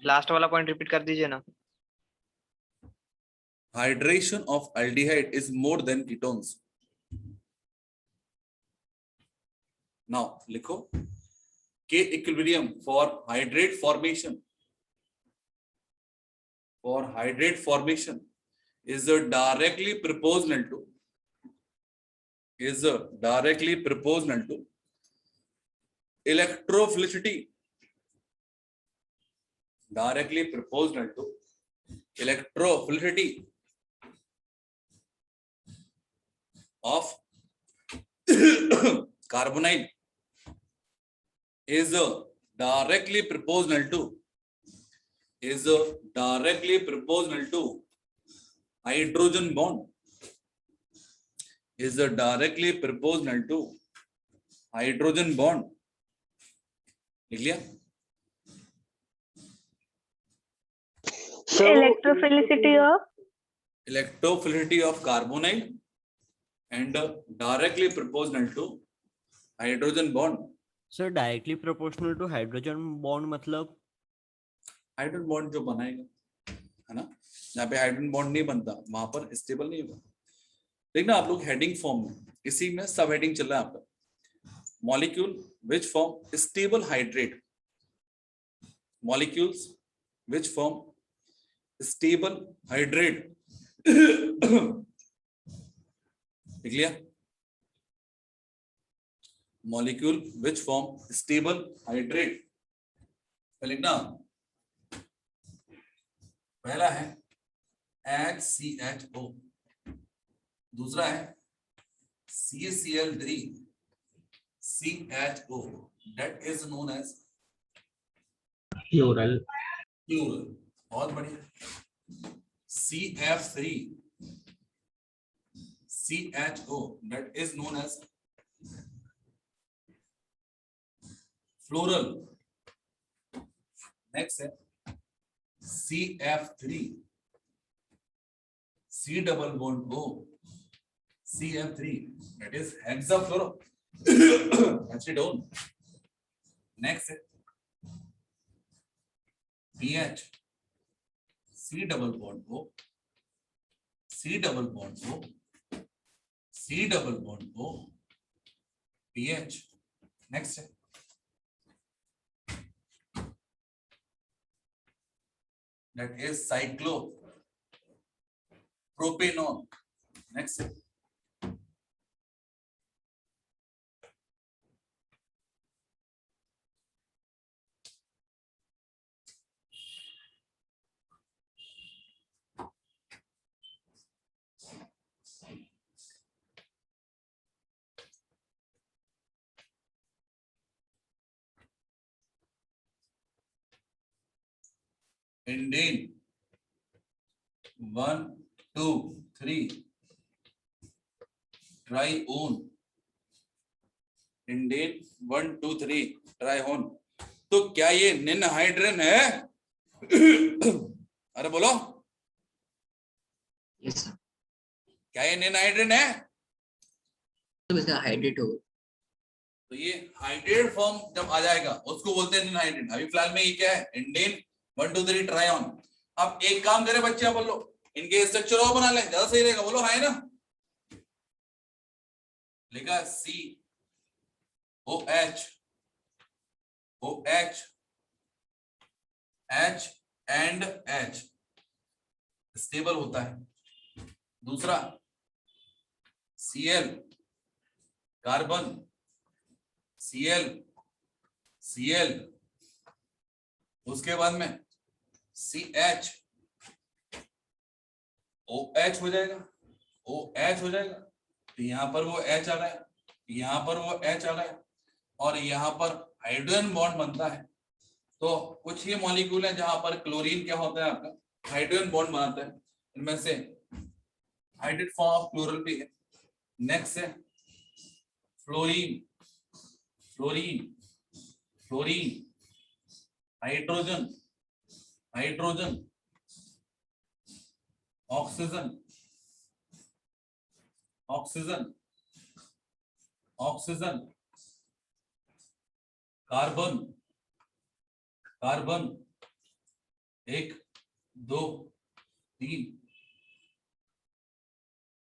last वाला पॉइंट रिपीट कर दीजिए ना। Hydration of aldehyde is more than ketones. Now लिखो, K equilibrium for hydrate formation is directly proportional to electrophilicity of carbonyl is directly proportional to hydrogen bond, लिख लिया। electrophilicity of carbonyl and directly proportional to hydrogen bond। Sir directly proportional to hydrogen bond मतलब hydrogen bond जो बनाएगा, है ना, जहाँ पे hydrogen bond नहीं बनता वहां पर स्टेबल नहीं होगा। देखना आप लोग हेडिंग फॉर्म में, इसी में सब हेडिंग चल रहा है आपका, molecule which form stable hydrate, molecules which form stable hydrate. लिख लिया, molecule which form stable hydrate. लिखना पहला है HCHO, दूसरा है CCl3 CHO, that is known as plural plural. बहुत बढ़िया. CF3 CHO, that is known as plural. Next है CF3 C double bond O CF3, that is hexafluoro acetone. Next है PH C double bond O C double bond O C double bond O PH. Next है that is cyclopropanol. Next है Indane 1 2 3 trione. Indane 1 2 3 trione. तो क्या ये ninhydrin है? अरे बोलो, yes sir. क्या ये निनहाइड्रिन है? तो इसका हाइड्रेट हो. तो ये हाइड्रेट फॉर्म जब आ जाएगा उसको बोलते हैं निनहाइड्रिन. अभी फिलहाल में ये क्या है? इंडेन 1 2 3 ट्रायन. अब एक काम करें बच्चे, आप बोलो इनके स्ट्रक्चर और बना लें, ज्यादा सही रहेगा. बोलो है ना? लिखा COH OH H and H stable होता है. दूसरा Cl कार्बन Cl उसके बाद में CH OH हो जाएगा. OH हो जाएगा. तो यहाँ पर वो H आ गया, यहाँ पर वो H आ गया, और यहाँ पर हाइड्रोजन बॉन्ड बनता है. तो कुछ ही मॉलिक्यूल है जहां पर क्लोरीन क्या होता है आपका हाइड्रोजन बॉन्ड बनाता है. इनमें से हाइड्रेट फॉर्म ऑफ प्लूरल भी है. नेक्स्ट है fluorine. Fluorine fluorine hydrogen hydrogen oxygen oxygen oxygen carbon carbon 1 2 3,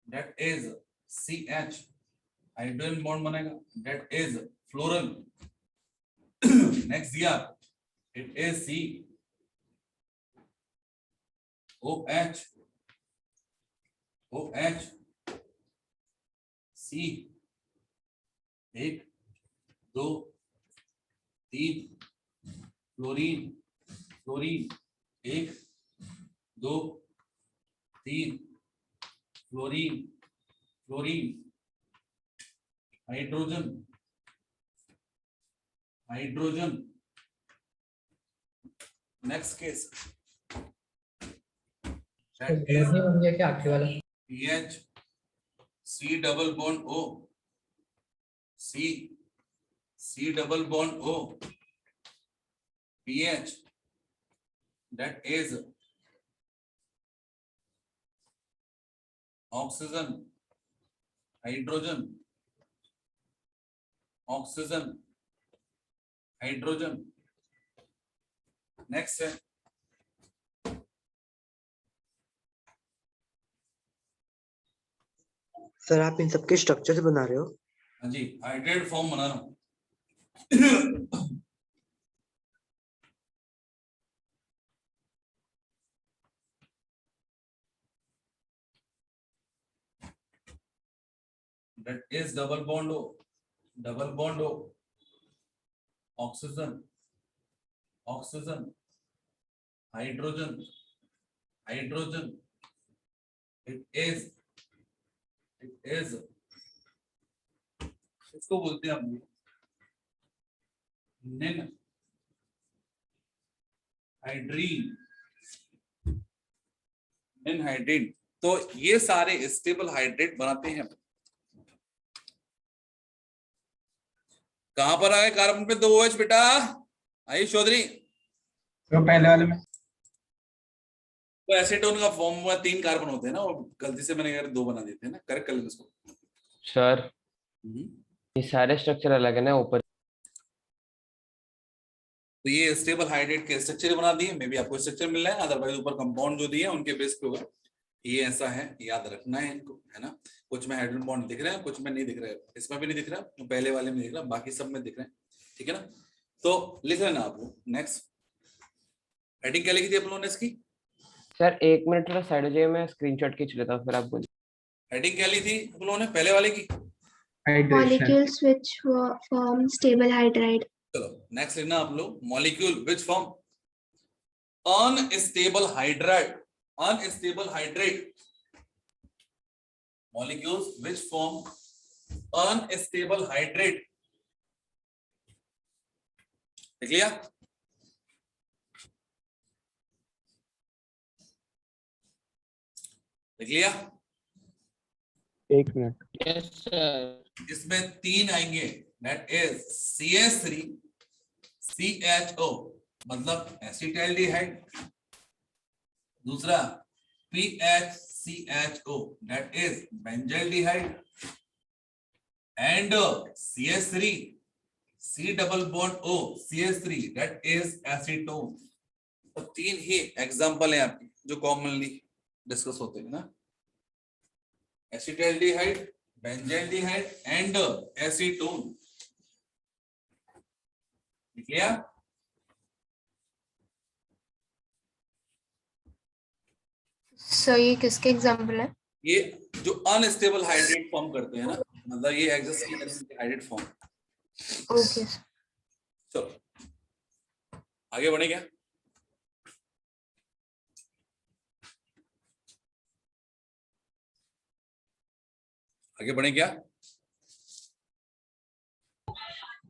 that is CH hydrogen bond बनेगा, that is फ्लोरल. नेक्स्ट दिया it is C OH OH C 1 2 3 fluorine fluorine 1 2 3 fluorine fluorine hydrogen hydrogen. Next case that is बन गया क्या आखिरी वाला? PH C double bond O C double bond O PH, that is oxygen hydrogen oxygen hydrogen. Next है sir आप इन सबके structure बना रहे हो? हाँ जी, हाइड्रेट फॉर्म बना रहा हूँ. that is double bond O oxygen oxygen hydrogen hydrogen, it is इसको बोलते हैं हम निन हाइड्रीन, निन हाइड्रीन। तो ये सारे स्टेबल हाइड्रेट बनाते हैं। कहां पर आ गए कार्बन पे 2 OH बेटा? आइए चौधरी, तो पहले वाले में तो एसीटोन का फॉर्म हुआ 3 कार्बन होते हैं ना, और गलती से मैंने 2 बना देते हैं ना, करेक्ट कर लेंगे उसको। सर ये सारे स्ट्रक्चर अलग है ना ऊपर? तो ये स्टेबल हाइड्रेट के स्ट्रक्चर बना दिए, मे बी आपको स्ट्रक्चर मिल रहा है, अदरवाइज ऊपर कंपाउंड जो दिए हैं उनके बेस पे होगा। ये ऐसा है, याद रखना है इनको, है ना। कुछ में हाइड्रोजन बॉन्ड दिख रहे हैं, कुछ में नहीं दिख रहा है, इसमें भी नहीं दिख रहा, पहले वाले में दिख रहा, बाकी सब में दिख रहे हैं, ठीक है ना। तो लिख लेना आप लोग। नेक्स्ट हेडिंग क्या लिखी थी आप लोगों ने इसकी? सर 1 मिनट थोड़ा साइड हो जाइए, मैं स्क्रीनशॉट खींच लेता हूँ फिर आप बोलिए। हेडिंग क्या ली थी आप लोगों ने पहले वाले की? Molecules which form stable hydride. चलो नेक्स्ट लिखना आप लोग, molecule which form unstable hydride, unstable hydrate, molecules which form unstable hydrate। देख लिया? देख लिया? 1 मिनट। Yes sir. इसमें 3 आएंगे, that is CH3 CHO मतलब एसिटाइलडिहाइड, दूसरा PHCHO that is बेंजाइलडिहाइड, and CH3 C double bond O CH3 that is acetone। तो 3 ही example है आपके जो कॉमनली डिस्कस होते हैं ना, एसिटाइलडिहाइड, बेंजाइलडिहाइड एंड एसीटोन। ठीक है? सर ये किसके एग्जाम्पल है? ये जो अनस्टेबल हाइड्रेट फॉर्म करते हैं ना, मतलब ये एग्जिस्ट हाइड्रेट फॉर्म। ओके। चलो आगे बढ़े क्या? आगे बढ़े क्या?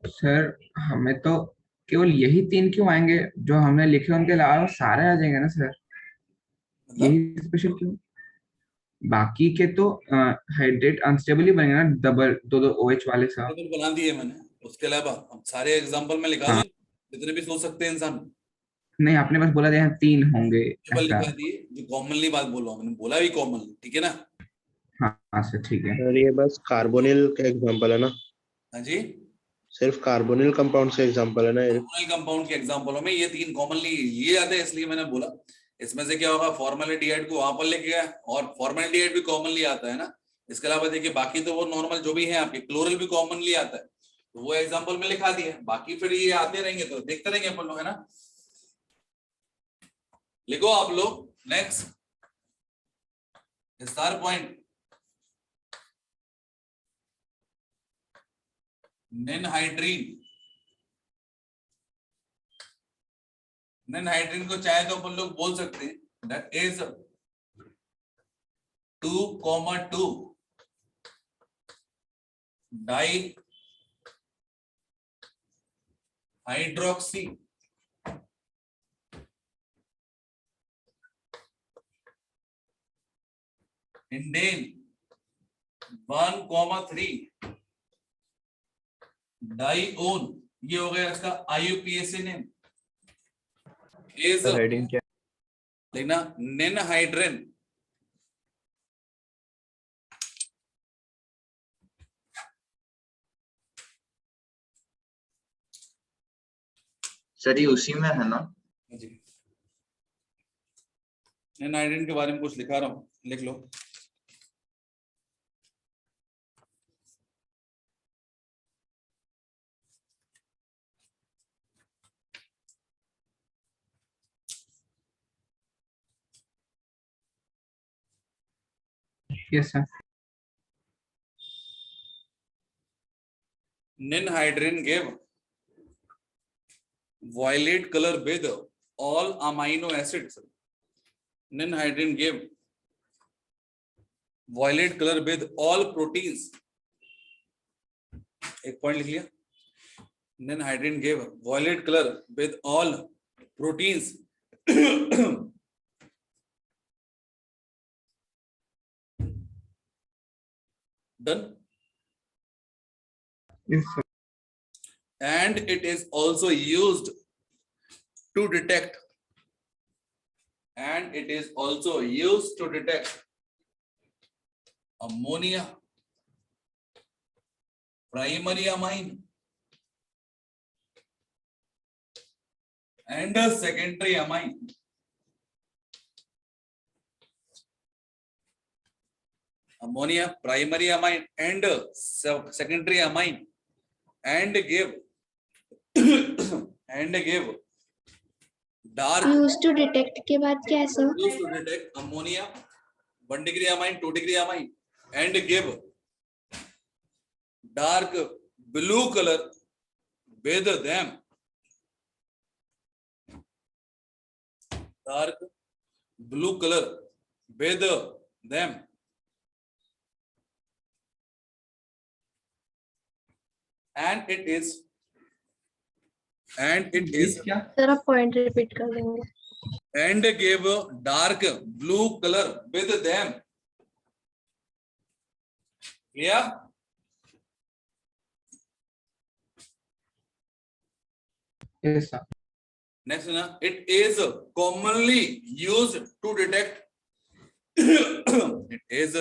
सर हमें तो केवल यही 3 क्यों आएंगे जो हमने लिखे, उनके अलावा सारे आ जाएंगे ना सर? यही स्पेशल क्यों? बाकी के तो हाइड्रेट अनस्टेबल ही बनेंगे ना, डबल 2 OH वाले साथ। टेबल बना दिए मैंने, उसके अलावा हम सारे एग्जांपल में लिखा दूं, जितने भी सोच सकते हैं इंसान। नहीं, आपने बस बोला यहाँ 3 होंगे टेबल ऐसा। लिखा दिए, जो कॉमनली बात बोल रहा हूं, मैंने बोला भी कॉमनली, ठीक है ना। हाँ सर ठीक है। सर ये बस कार्बोनिल का एग्जांपल है ना? हाँ जी, सिर्फ कार्बोनिल कंपाउंड से एग्जांपल है ना ये? कार्बोनिल कंपाउंड के एग्जांपलों में ये 3 कॉमनली ये आते हैं, इसलिए मैंने बोला। इसमें से क्या होगा, फॉर्मेल्डिहाइड को वहां पर लेके गया, और फॉर्मेल्डिहाइड भी कॉमनली आता है ना। इसके अलावा देखिए बाकी तो वो नॉर्मल जो भी है आपके, क्लोरल भी कॉमनली आता है, तो वो एग्जांपल में लिखा दिया। बाकी फिर ये आते रहेंगे तो देखते रहेंगे अपन लोग, है ना। लिखो आप लोग next star point, ninhydrin. Ninhydrin को चाहे तो अपन लोग बोल सकते हैं that is 2,2 di hydroxy Indane 1,3 डाईओन। ये हो गया इसका IUPAC नेम। इज हेडिंग क्या? लिखना निनहाइड्रिन। सर ये उसी में है ना? जी, निनहाइड्रिन के बारे में कुछ लिखा रहा हूं, लिख लो। Yes sir. Ninhydrin gave violet color with all amino acids Ninhydrin gave violet color with all proteins. एक पॉइंट लिख लिया. Ninhydrin gave violet color with all proteins. Done. Yes, sir. And it is also used to detect. And it is also used to detect ammonia, primary amine, and a secondary amine. Ammonia, primary amine, and a secondary amine, and give dark. Use to detect के बाद क्या है सर? Used to detect ammonia, 1 degree amine, 2 degree amine, and give dark blue color with them. Dark blue color with them. And it is क्या? Sir आप point repeat कर देंगे? and gave dark blue color with them. Clear? Yes, sir. Next, it is commonly used to detect. It is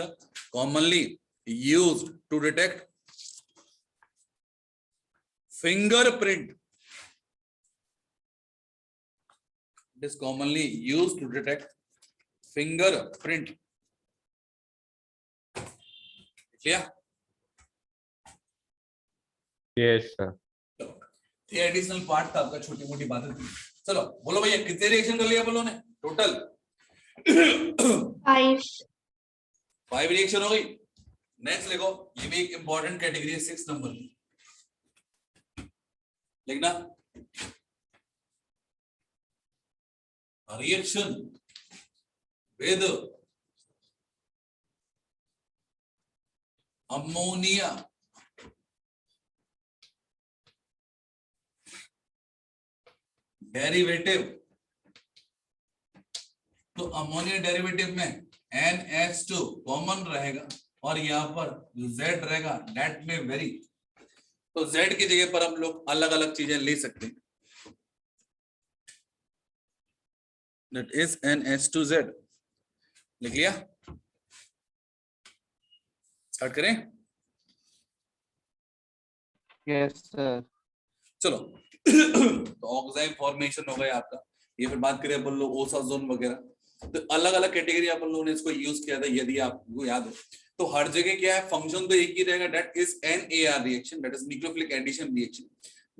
commonly used to detect fingerprint. It is commonly used to detect fingerprint. Clear? Yes, sir. ये additional part था आपका, छोटी मोटी बातें थी. चलो बोलो भैया कितने रिएक्शन कर लिया बोलो ने टोटल? 5 रिएक्शन हो गई. नेक्स्ट लिखो, ये भी एक इंपॉर्टेंट कैटेगरी है 6 नंबर की. लिखना रिएक्शन विद अमोनिया डेरिवेटिव. तो अमोनिया डेरिवेटिव में NH2 कॉमन रहेगा और यहां पर जो Z रहेगा दैट में वेरी. तो Z की जगह पर हम लोग अलग अलग चीजें ले सकते हैं. That is NH2Z. लिख लिया? स्टार्ट करें? Yes sir. चलो. तो ऑक्साइड फॉर्मेशन हो गया आपका. ये फिर बात करें अपन लोग ओसाजोन वगैरह, तो अलग अलग कैटेगरी अपन लोगों ने इसको यूज किया था. यदि आपको याद हो तो हर जगह क्या है, फंक्शन तो एक ही रहेगा, that is NAR reaction, that is nucleophilic addition reaction.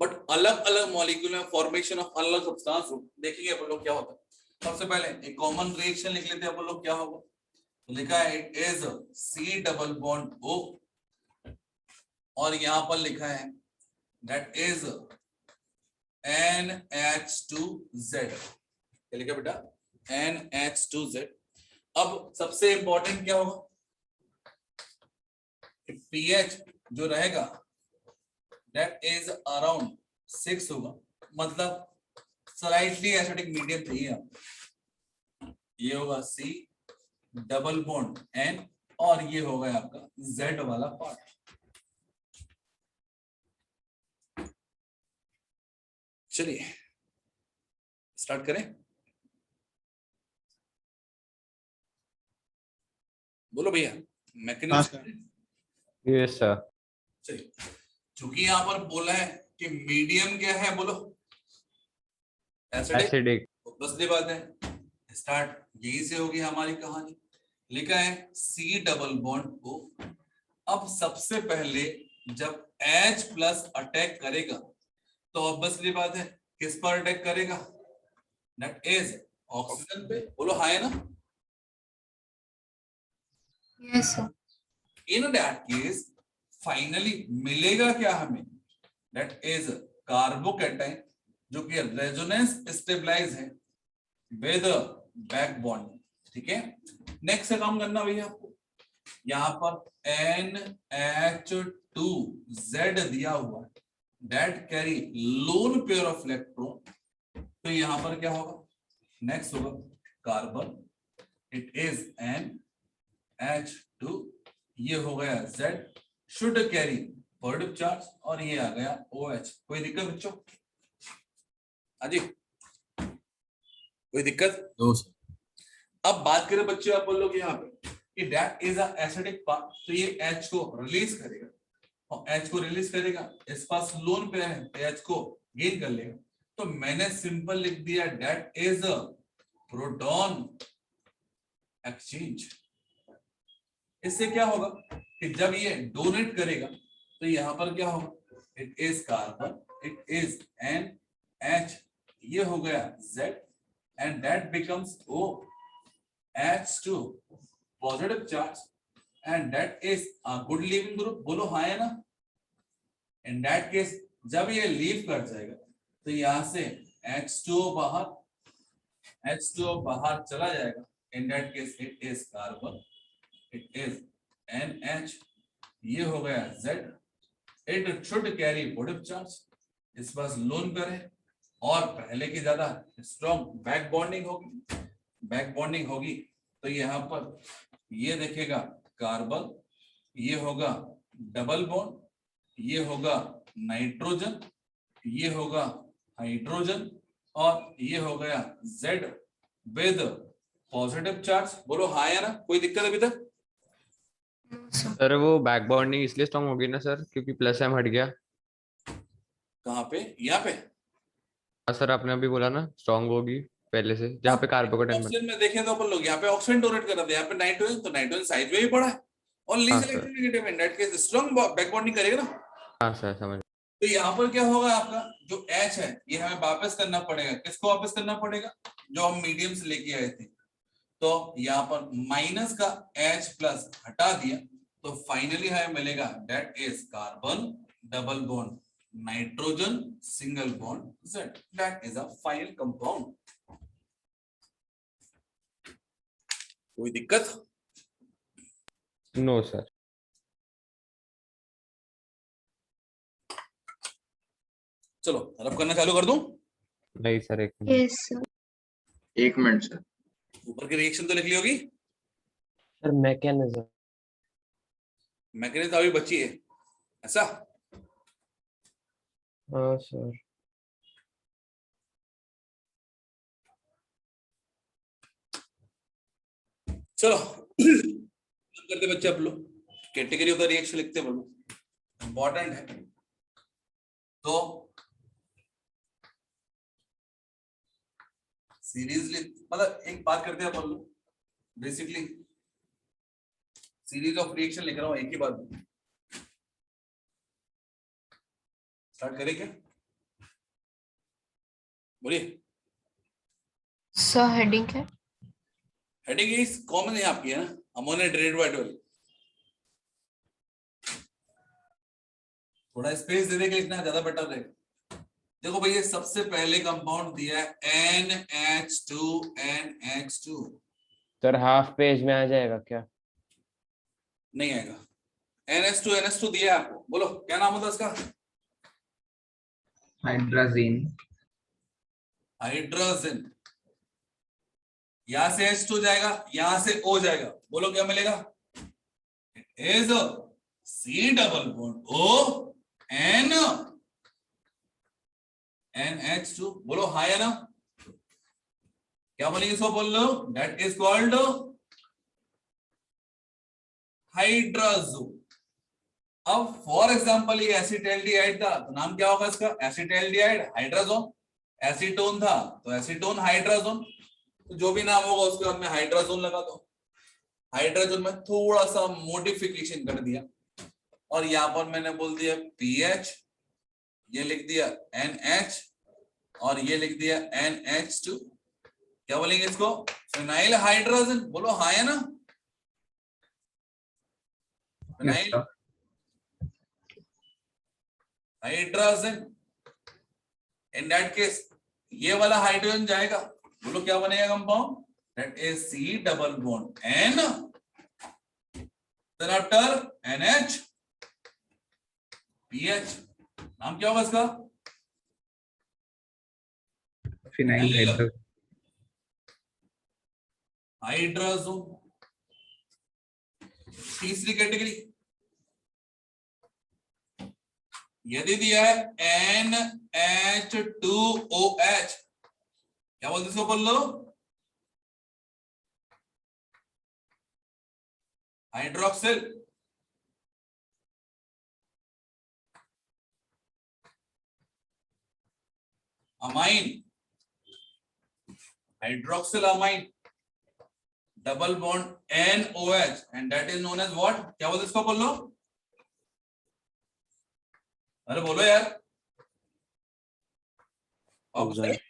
But अलग अलग मॉलिक्यूल में फॉर्मेशन ऑफ अलग सब्सटेंस हो. देखेंगे अपन लोग क्या होता है. सबसे पहले एक कॉमन रिएक्शन लिख लेते हैं अपन लोग, क्या होगा. तो लिखा है it is C double bond O और यहां पर लिखा है दैट इज NH2Z. क्या लिखा बेटा? NH2Z. अब सबसे इंपॉर्टेंट क्या होगा, pH जो रहेगा दैट इज अराउंड 6 होगा. मतलब स्लाइटली एसिडिक मीडियम चाहिए. ये होगा C डबल बॉन्ड N और ये होगा आपका Z वाला पार्ट. चलिए स्टार्ट करें. बोलो भैया मैकेनिज्म. Yes sir. चलिए, चूंकि यहां पर बोला है कि मीडियम क्या है, बोलो एसिडिक. दूसरी बात है स्टार्ट यही से होगी हमारी कहानी. लिखा है C डबल बॉन्ड O. अब सबसे पहले जब H प्लस अटैक करेगा तो ऑब्वियसली बात है किस पर अटैक करेगा, दैट इज ऑक्सीजन पे. बोलो हाय ना. Yes sir. In that case finally मिलेगा क्या हमें, दैट इज कार्बोकैटायन जो कि रेजोनेंस स्टेबलाइज है विद बैक बॉन्ड. ठीक है, नेक्स्ट से काम करना भैया आपको, यहाँ पर NH2Z दिया हुआ है, that carry lone pair of electron, तो यहाँ पर क्या होगा, नेक्स्ट होगा कार्बन, इट इज NH2, ये हो गया Z, should carry positive charge, और ये आ गया OH। कोई दिक्कत बच्चों? अजी कोई दिक्कत? अब बात करें बच्चों, आप बोलोगे यहाँ पे कि that is a acidic part, तो ये H को रिलीज करेगा, और H को रिलीज करेगा, इस पास लोन पे है तो H को गेन कर लेगा, तो मैंने सिंपल लिख दिया that is a proton exchange. इससे क्या होगा कि जब ये डोनेट करेगा तो यहाँ पर क्या होगा, it is carbon, it is NH, ये हो गया Z, and that becomes OH2 positive charge, and that is a good leaving group. बोलो हाँ है ना? इन दैट केस जब ये लीव कर जाएगा तो यहां से H2O बाहर चला जाएगा, इन that case it is carbon, it is NH, ये हो गया Z, it should carry positive charge, इस पास लोन पर है, और पहले की ज्यादा स्ट्रॉन्ग बैक बॉन्डिंग होगी, तो यहाँ पर ये देखेगा कार्बन, ये होगा डबल बॉन्ड, ये होगा नाइट्रोजन, ये होगा हाइड्रोजन, और ये हो गया Z विद पॉजिटिव चार्ज। बोलो हाँ या ना? कोई दिक्कत अभी तक? सर वो बैक बॉन्डिंग इसलिए स्ट्रॉन्ग होगी ना सर, क्योंकि प्लस एम हट गया। कहाँ पे? यहाँ पे? हाँ सर, आपने अभी बोला ना स्ट्रॉन्ग होगी पहले से, जहाँ पे कार्बोकेटाइन ऑक्सीजन में देखें तो अपन लोग यहाँ पे ऑक्सीजन डोनेट कर रहे थे, यहाँ पे नाइट्रोजन, तो नाइट्रोजन साइड में भी पड़ा है, और lease electronegative, in that case strong back bonding करेगा ना। हाँ सर समझ। तो यहाँ पर क्या होगा, आपका जो H है ये हमें वापस करना पड़ेगा। किसको वापस करना पड़ेगा? जो हम मीडियम से लेके आए थे। तो यहाँ पर माइनस का H प्लस हटा दिया, तो फाइनली हमें मिलेगा that is carbon double bond nitrogen single bond Z, that is a final compound. कोई दिक्कत? No sir. चलो रब करना चालू कर दूं? नहीं सर, एक यस सर। एक मिनट सर, ऊपर की रिएक्शन तो लिख ली होगी। सर मैकेनिज्म अभी बची है ऐसा? हाँ सर। चलो करते बच्चे, आप लोग कैटेगरी ऑफ द रिएक्शन लिखते बोलो, इंपॉर्टेंट है। तो सीरीजली मतलब एक बात करते हैं अपन लोग, बेसिकली सीरीज ऑफ रिएक्शन लिख रहा हूं, एक ही बात स्टार्ट करें क्या? बोलिए सर। हेडिंग है? हेडिंग इज कॉमन है आपकी, है ना, अमोनिया डेरिवेटिव वाली। थोड़ा स्पेस दे देके लिखना ज्यादा बेटर रहेगा। देखो भैया, सबसे पहले कंपाउंड दिया है NH2 सर हाफ पेज में आ जाएगा क्या? नहीं आएगा। NH2 दिया है आपको, बोलो क्या नाम होता है इसका? हाइड्राजीन। यहां से H2 जाएगा, यहां से O जाएगा, बोलो क्या मिलेगा? It is C double bond O N NH2। बोलो हाँ या ना? क्या बोलेंगे? इसको बोल लो, दैट इज कॉल्ड हाइड्राजो। अब फॉर एग्जांपल ये एसिटाल्डिहाइड था, तो नाम क्या होगा इसका? Acetaldehyde hydrazone. एसीटोन था तो एसीटोन हाइड्राजोन, तो जो भी नाम होगा उसके बाद में हाइड्राजोन लगा दो। हाइड्रोजन में थोड़ा सा मॉडिफिकेशन कर दिया, और यहां पर मैंने बोल दिया PH, ये लिख दिया NH, और ये लिख दिया NH2। क्या बोलेंगे इसको? Phenyl hydrogen. बोलो हाँ है ना? Phenyl hydrogen. In that case ये वाला हाइड्रोजन जाएगा, बोलो क्या बनेगा compound? that is C double bond N, then after NH PH, नाम क्या होगा इसका? Phenyl hydro hydrazone. तीसरी कैटेगरी, यदि दिया है NH2OH, क्या बोलते इसको बोल लो? Hydroxyl. Amine, hydroxyl amine, double bond NOH, and that is known as what? क्या बोलते इसको बोल लो? अरे बोलो यार। ऑक्साइड।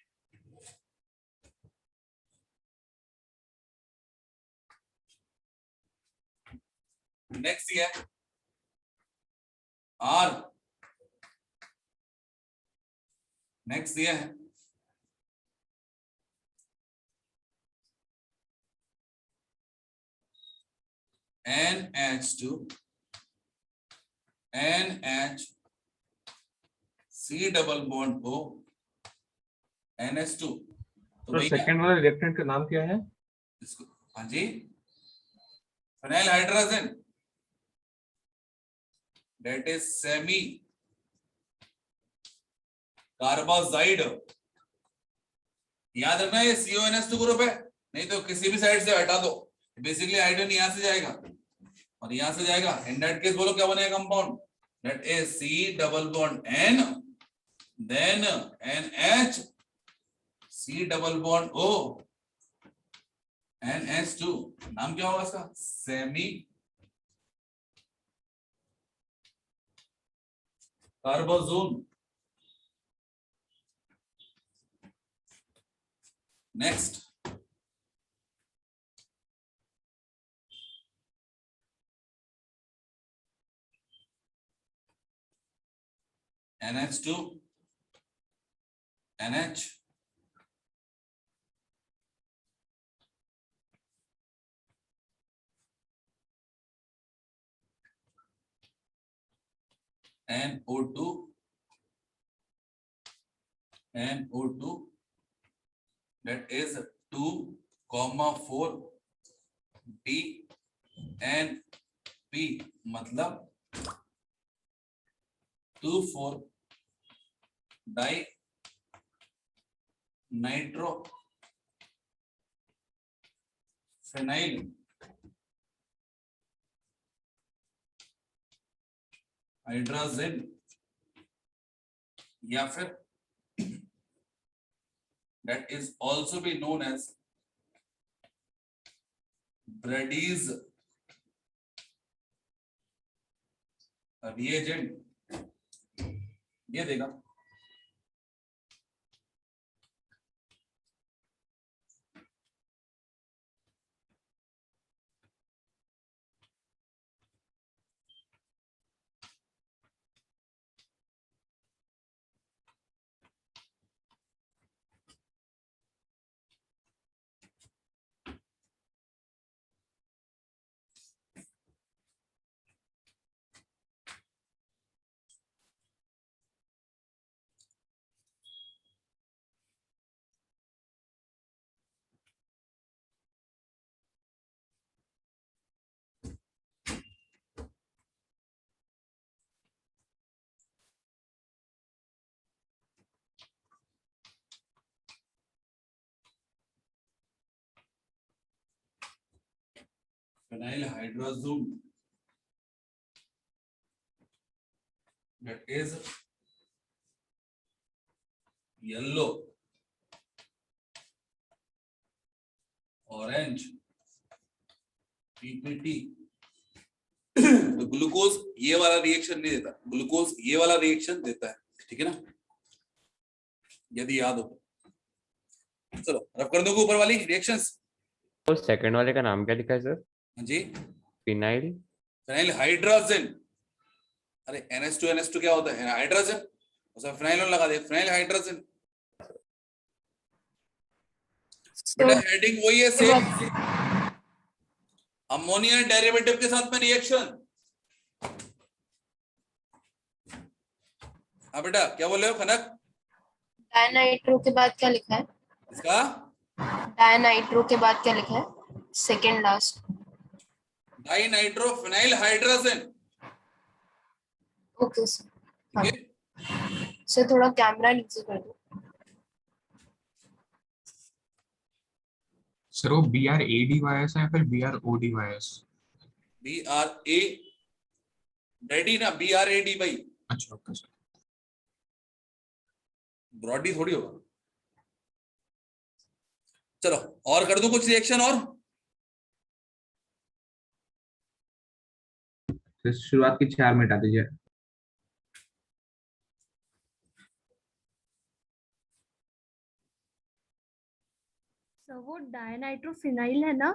नेक्स्ट ये R, नेक्स्ट ये है NH2 NH C double bond O NH2। तो भैया सेकंड वाला रिएक्टेंट का नाम क्या है? इसको, हाँ जी, phenyl hydrogen, that is semi carbazide. याद रखना ये CONH2 ग्रुप है, नहीं तो किसी भी साइड से हटा दो, बेसिकली हाइड्रोजन यहां से जाएगा और यहां से जाएगा। इन दैट केस बोलो क्या बनेगा compound? that is C double bond N, then NH, C double bond O, NH2। नाम क्या होगा इसका? Semi carbazone. Next NH2 NH NO2 NO2, that is 2,4 DNP, मतलब 2,4 डाई नाइट्रो फिनाइल हाइड्रोजन, या फिर that is also be known as Brady's reagent। ये देगा phenyl hydrogen, that is yellow, orange, PPT। तो ग्लूकोज ये वाला रिएक्शन नहीं देता, ग्लूकोज ये वाला रिएक्शन देता है, ठीक है ना, यदि याद हो। चलो रफ कर दो ऊपर वाली रिएक्शंस। तो सेकंड वाले का नाम क्या लिखा है सर? हाँ जी, फिनाइल फिनाइल हाइड्रोजन। अरे NH2 क्या होता है? हाइड्रोजन, उसमें फिनाइल लगा दे, फिनाइल हाइड्रोजन। बेटा हेडिंग वही है सेम, अमोनिया डेरिवेटिव के साथ में रिएक्शन। हाँ बेटा क्या बोल रहे हो खनक? डायनाइट्रो के बाद क्या लिखा है? इसका डायनाइट्रो के बाद क्या लिखा है? Second last. Dinitrophenyl hydrogen. Okay sir. हाँ सर थोड़ा कैमरा नीचे कर दो। सर वो BrADYS है या फिर BrODYS? BRA रेडी ना, BRAD भाई। अच्छा ओके सर। ब्रॉडी थोड़ी होगा। चलो और कर दूं कुछ रिएक्शन और? तो शुरुआत की 4 मिटा दीजिए। सर वो डायनाइट्रोफिनाइल है ना?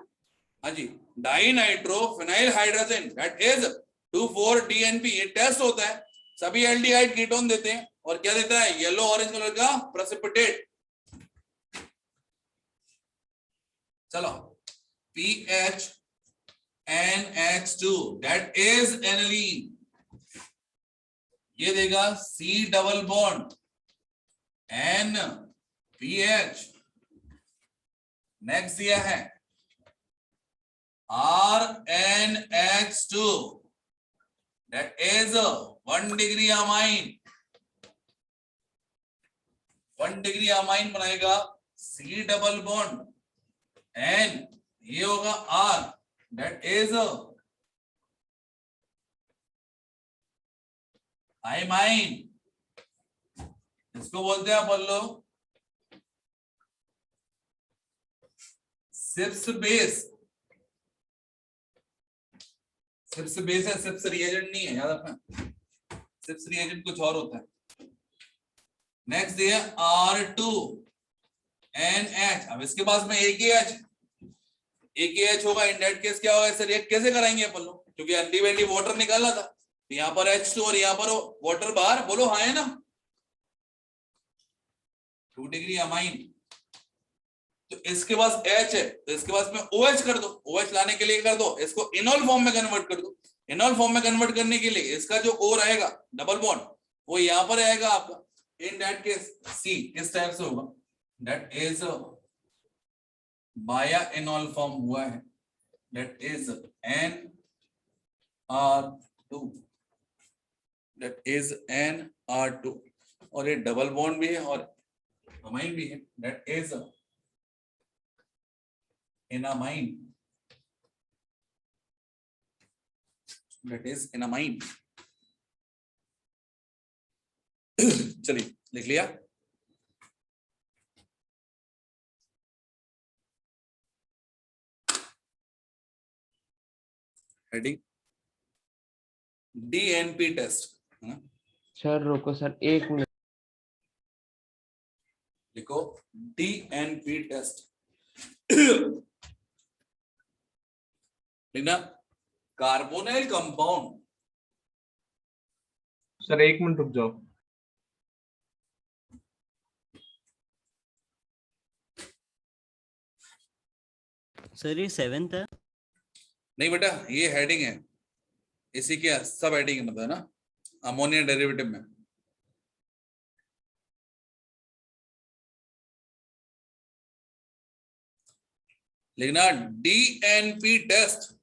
हाँ जी, dinitrophenyl hydrogen that is 2,4-DNP। ये टेस्ट होता है, सभी एल्डिहाइड कीटोन देते हैं और क्या देता है? येलो ऑरेंज कलर का प्रेसिपिटेट। चलो PHNH2 दैट इज एनिलीन, ये देगा C double bond NPH। Next दिया है RNH2 that is 1 degree amine, 1 degree amine बनाएगा C डबल बॉन्ड N, ये होगा R that is imine, इसको बोलते हैं बोल लो सिप्स बेस। सिप्स बेस है, सिप्स रिएजेंट नहीं है, याद रखना। सिप्स रिएजेंट कुछ और होता है। नेक्स्ट है R2NH। अब इसके पास में AKH होगा, इन दैट केस क्या होगा? इसे रिएक्ट कैसे कराएंगे अपन लोग? क्योंकि अनडिवेंटली वाटर निकालना था, तो यहाँ पर H2 और यहाँ पर वाटर बाहर। बोलो हाँ है ना? 2 डिग्री अमाइन। तो इसके पास H है तो इसके पास में OH कर दो। OH लाने के लिए कर दो इसको इनॉल फॉर्म में कन्वर्ट कर दो। इनॉल फॉर्म में कन्वर्ट करने के लिए इसका जो O रहेगा डबल बॉन्ड, वो यहाँ पर आएगा आपका। इन दैट केस C किस टाइप से होगा? दैट इज बाया इनॉल फॉर्म हुआ है, that is NR2, that is NR2। और ये डबल बॉन्ड भी है और अमाइन भी है, that is enamine, that is enamine। चलिए लिख लिया। हेडिंग DNP टेस्ट है ना? सर रुको सर 1 मिनट। लिखो DNP टेस्ट। लिखना कार्बोनाइल कंपाउंड। सर 1 मिनट रुक जाओ। सर ये 7th है? नहीं बेटा ये हेडिंग है, इसी के सब हेडिंग मतलब है ना, अमोनिया डेरिवेटिव में। लिखना DNP टेस्ट।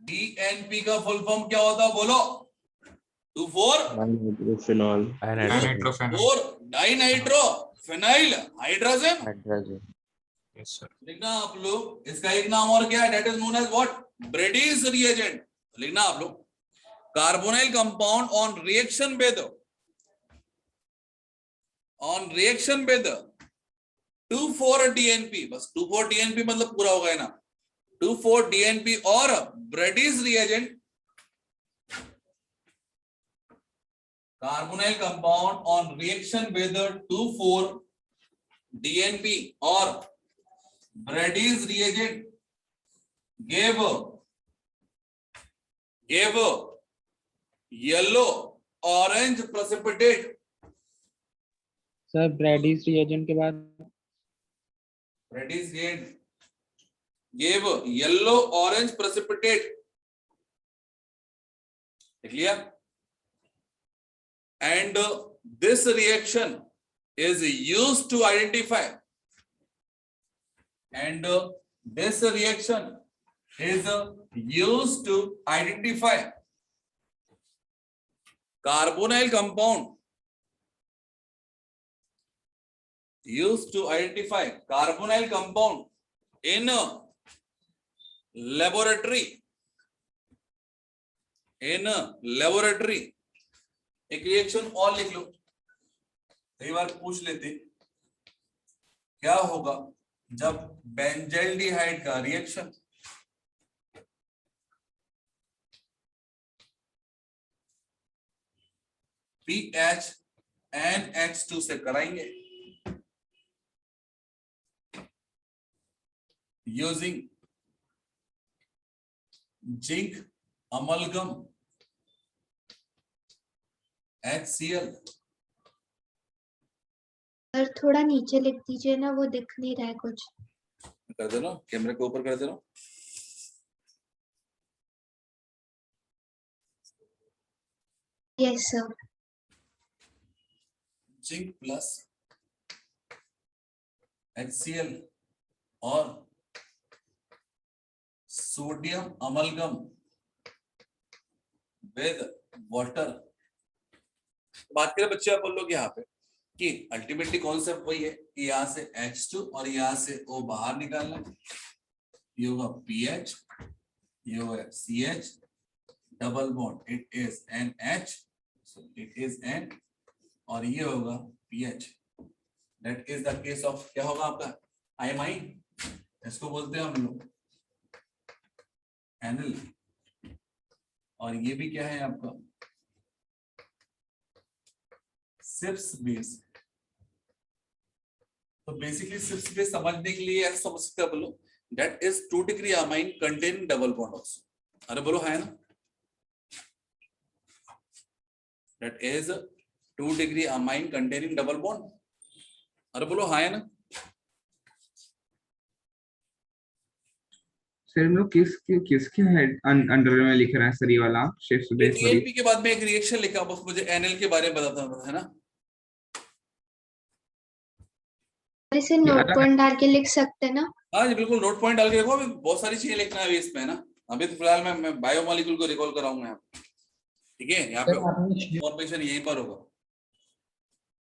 DNP का फुल फॉर्म क्या होता है बोलो? Dinitrophenol 4 dinitrophenyl hydrogen. Yes sir. लिखना आप लोग इसका एक नाम और क्या है? That is known as what? Brady's reagent. लिखना आप लोग carbonyl compound on reaction with 2,4-DNP। बस 2,4-DNP मतलब पूरा हो गया ना। 2,4-DNP और Brady's reagent, carbonyl compound on reaction with 2,4-DNP और Brady's reagent gave yellow orange precipitate sir Brady's reagent के बाद Brady's reagent gave yellow orange precipitate. देख लिया? And this reaction is used to identify. And this reaction is used to identify carbonyl compound. Used to identify carbonyl compound in laboratory. In laboratory. एक reaction और लिख लो, कई बार पूछ लेते क्या होगा जब बेंजाइल्डिहाइड का रिएक्शन PH NH2 से कराएंगे using zinc amalgam HCl. Sir थोड़ा नीचे लिख दीजिए ना, वो दिख नहीं रहा है कुछ। कर दे रहा हूं, कैमरे को ऊपर कर दे रहा हूं। Yes sir. Zinc plus HCl और सोडियम अमलगम विद वाटर। बात करें बच्चे आप लोग यहाँ पे कि अल्टीमेटली कॉन्सेप्ट वही है कि यहाँ से H2 और यहाँ से O बाहर निकालना है। ये होगा PH, ये होगा CH, double bond it is NH, so it is N और ये होगा PH। That is the case of क्या होगा आपका आयमाइन, इसको बोलते हैं हम लोग एनिल। और ये भी क्या है आपका सिप्स बेस। तो बेसिकली सिप्स बेस समझने के लिए ऐसा समझ सकते हैं बोलो that is 2 degree amine containing double bond also. अरे बोलो है ना, that is 2 degree amine containing double bond. अरे बोलो हाँ है ना। सर हम लोग किसके अंडर में लिख रहे हैं सर ये वाला शिफ्ट बेस वाली? टीएलपी के बाद में एक रिएक्शन लिखा, बस मुझे एनएल के बारे में बताता है ना। इसे नोट पॉइंट डाल के लिख सकते हैं ना? हाँ जी बिल्कुल, नोट पॉइंट डाल के देखो, अभी बहुत सारी चीजें लिखना है अभी इसमें ना। अभी तो फिलहाल मैं बायोमोलिक्यूल को रिकॉल कराऊंगा यहाँ पे, ठीक है। यहाँ पे इंफॉर्मेशन यहीं पर होगा।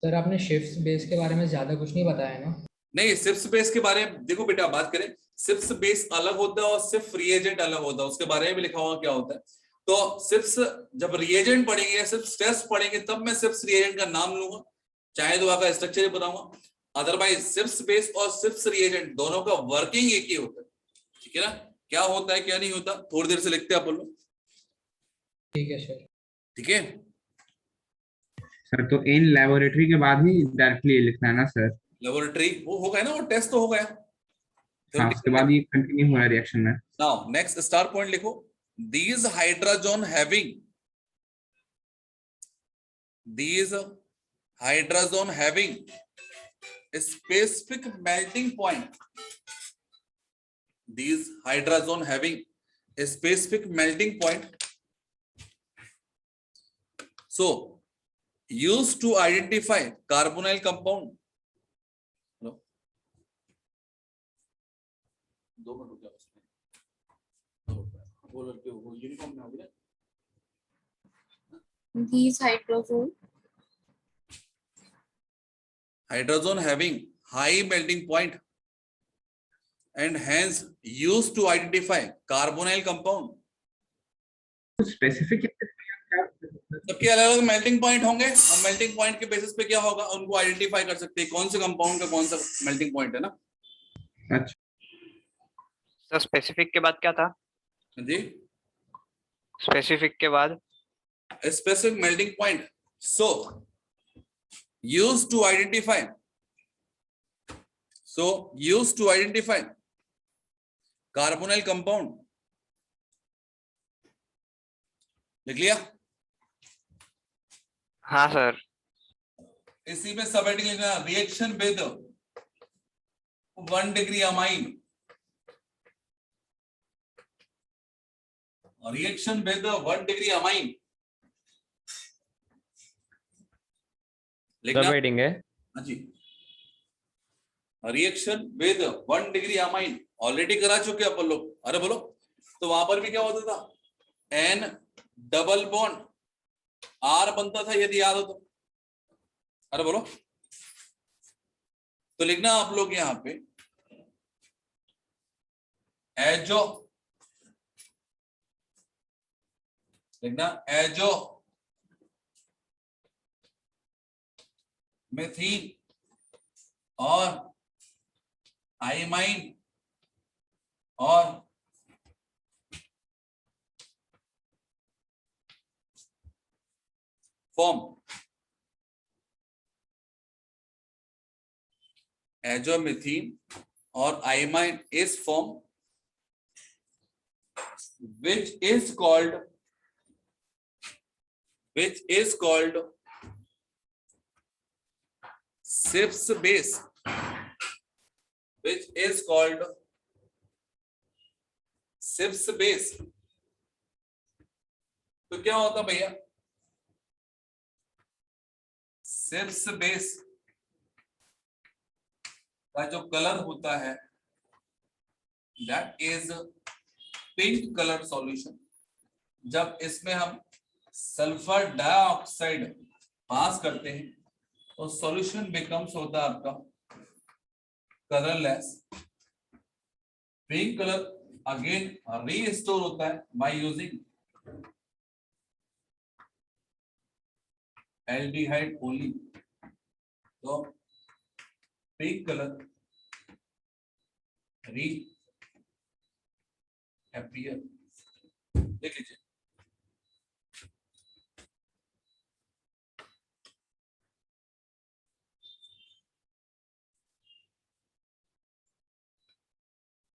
सर आपने शिफ्ट्स बेस के बारे में ज्यादा कुछ नहीं बताया ना? नहीं, सिप्स बेस के बारे में देखो बेटा, बात करें सिप्स बेस अलग होता है और सिर्फ रिएजेंट अलग होता है, उसके बारे में भी लिखा हुआ क्या होता है। तो सिप्स जब रिएजेंट पढ़ेंगे, सिप्स टेस्ट पढ़ेंगे, तब मैं सिप्स रिएजेंट का नाम लूंगा, चाहे तो वहां का स्ट्रक्चर बताऊंगा। अदरवाइज सिप्स बेस और सिप्स रिएजेंट दोनों का वर्किंग एक ही होता है, ठीक है ना। क्या होता है क्या नहीं होता थोड़ी देर से लिखते हैं आप लोग, ठीक है सर। ठीक है सर तो इन लेबोरेटरी के बाद ही डायरेक्टली लिखना है ना सर? लेबोरेटरी वो हो गया ना, वो टेस्ट तो हो गया। हाँ, उसके बाद ये कंटिन्यू हो रहा है रिएक्शन में। नाउ नेक्स्ट स्टार पॉइंट लिखो, these hydrogen having a specific melting point. These hydrogen having a specific melting point, so used to identify carbonyl compound. Hello? 2 minute रुक जाओ, वो लड़के वो यूनिफॉर्म में हो गया। These hydrogen having high melting point and hence used to identify carbonyl compound. Specific सबके अलग अलग मेल्टिंग पॉइंट होंगे और मेल्टिंग पॉइंट के बेसिस पे क्या होगा उनको आइडेंटिफाई कर सकते हैं कौन से कंपाउंड का कौन सा मेल्टिंग पॉइंट है ना। अच्छा सर स्पेसिफिक के बाद क्या था जी? स्पेसिफिक के बाद specific melting point, so used to identify carbonyl compound। लिख लिया? हाँ सर। इसी में सब हेडिंग लिखना, reaction with 1 degree amine, reaction with 1 degree amine लिखना। सब हेडिंग है। हाँ जी, reaction with 1 degree amine already करा चुके अपन लोग। अरे बोलो, तो वहां पर भी क्या होता था, एन डबल बॉन्ड आर बनता था, यदि याद हो तो। अरे बोलो, तो लिखना आप लोग यहां पे एजो, लिखना एजो मेथीन और आइमाइन और फॉर्म, एजोमेथीन और imine is form which is called Schiff's base, which is called Schiff's base। तो क्या होता भैया, Schiff's base का जो कलर होता है that is pink colour solution. जब इसमें हम सल्फर डाइऑक्साइड पास करते हैं तो सॉल्यूशन बिकम्स होता है आपका colourless. Pink colour again restore होता है बाय यूजिंग एल्डिहाइड ओनली। तो पिंक कलर री अपीयर, देख लीजिए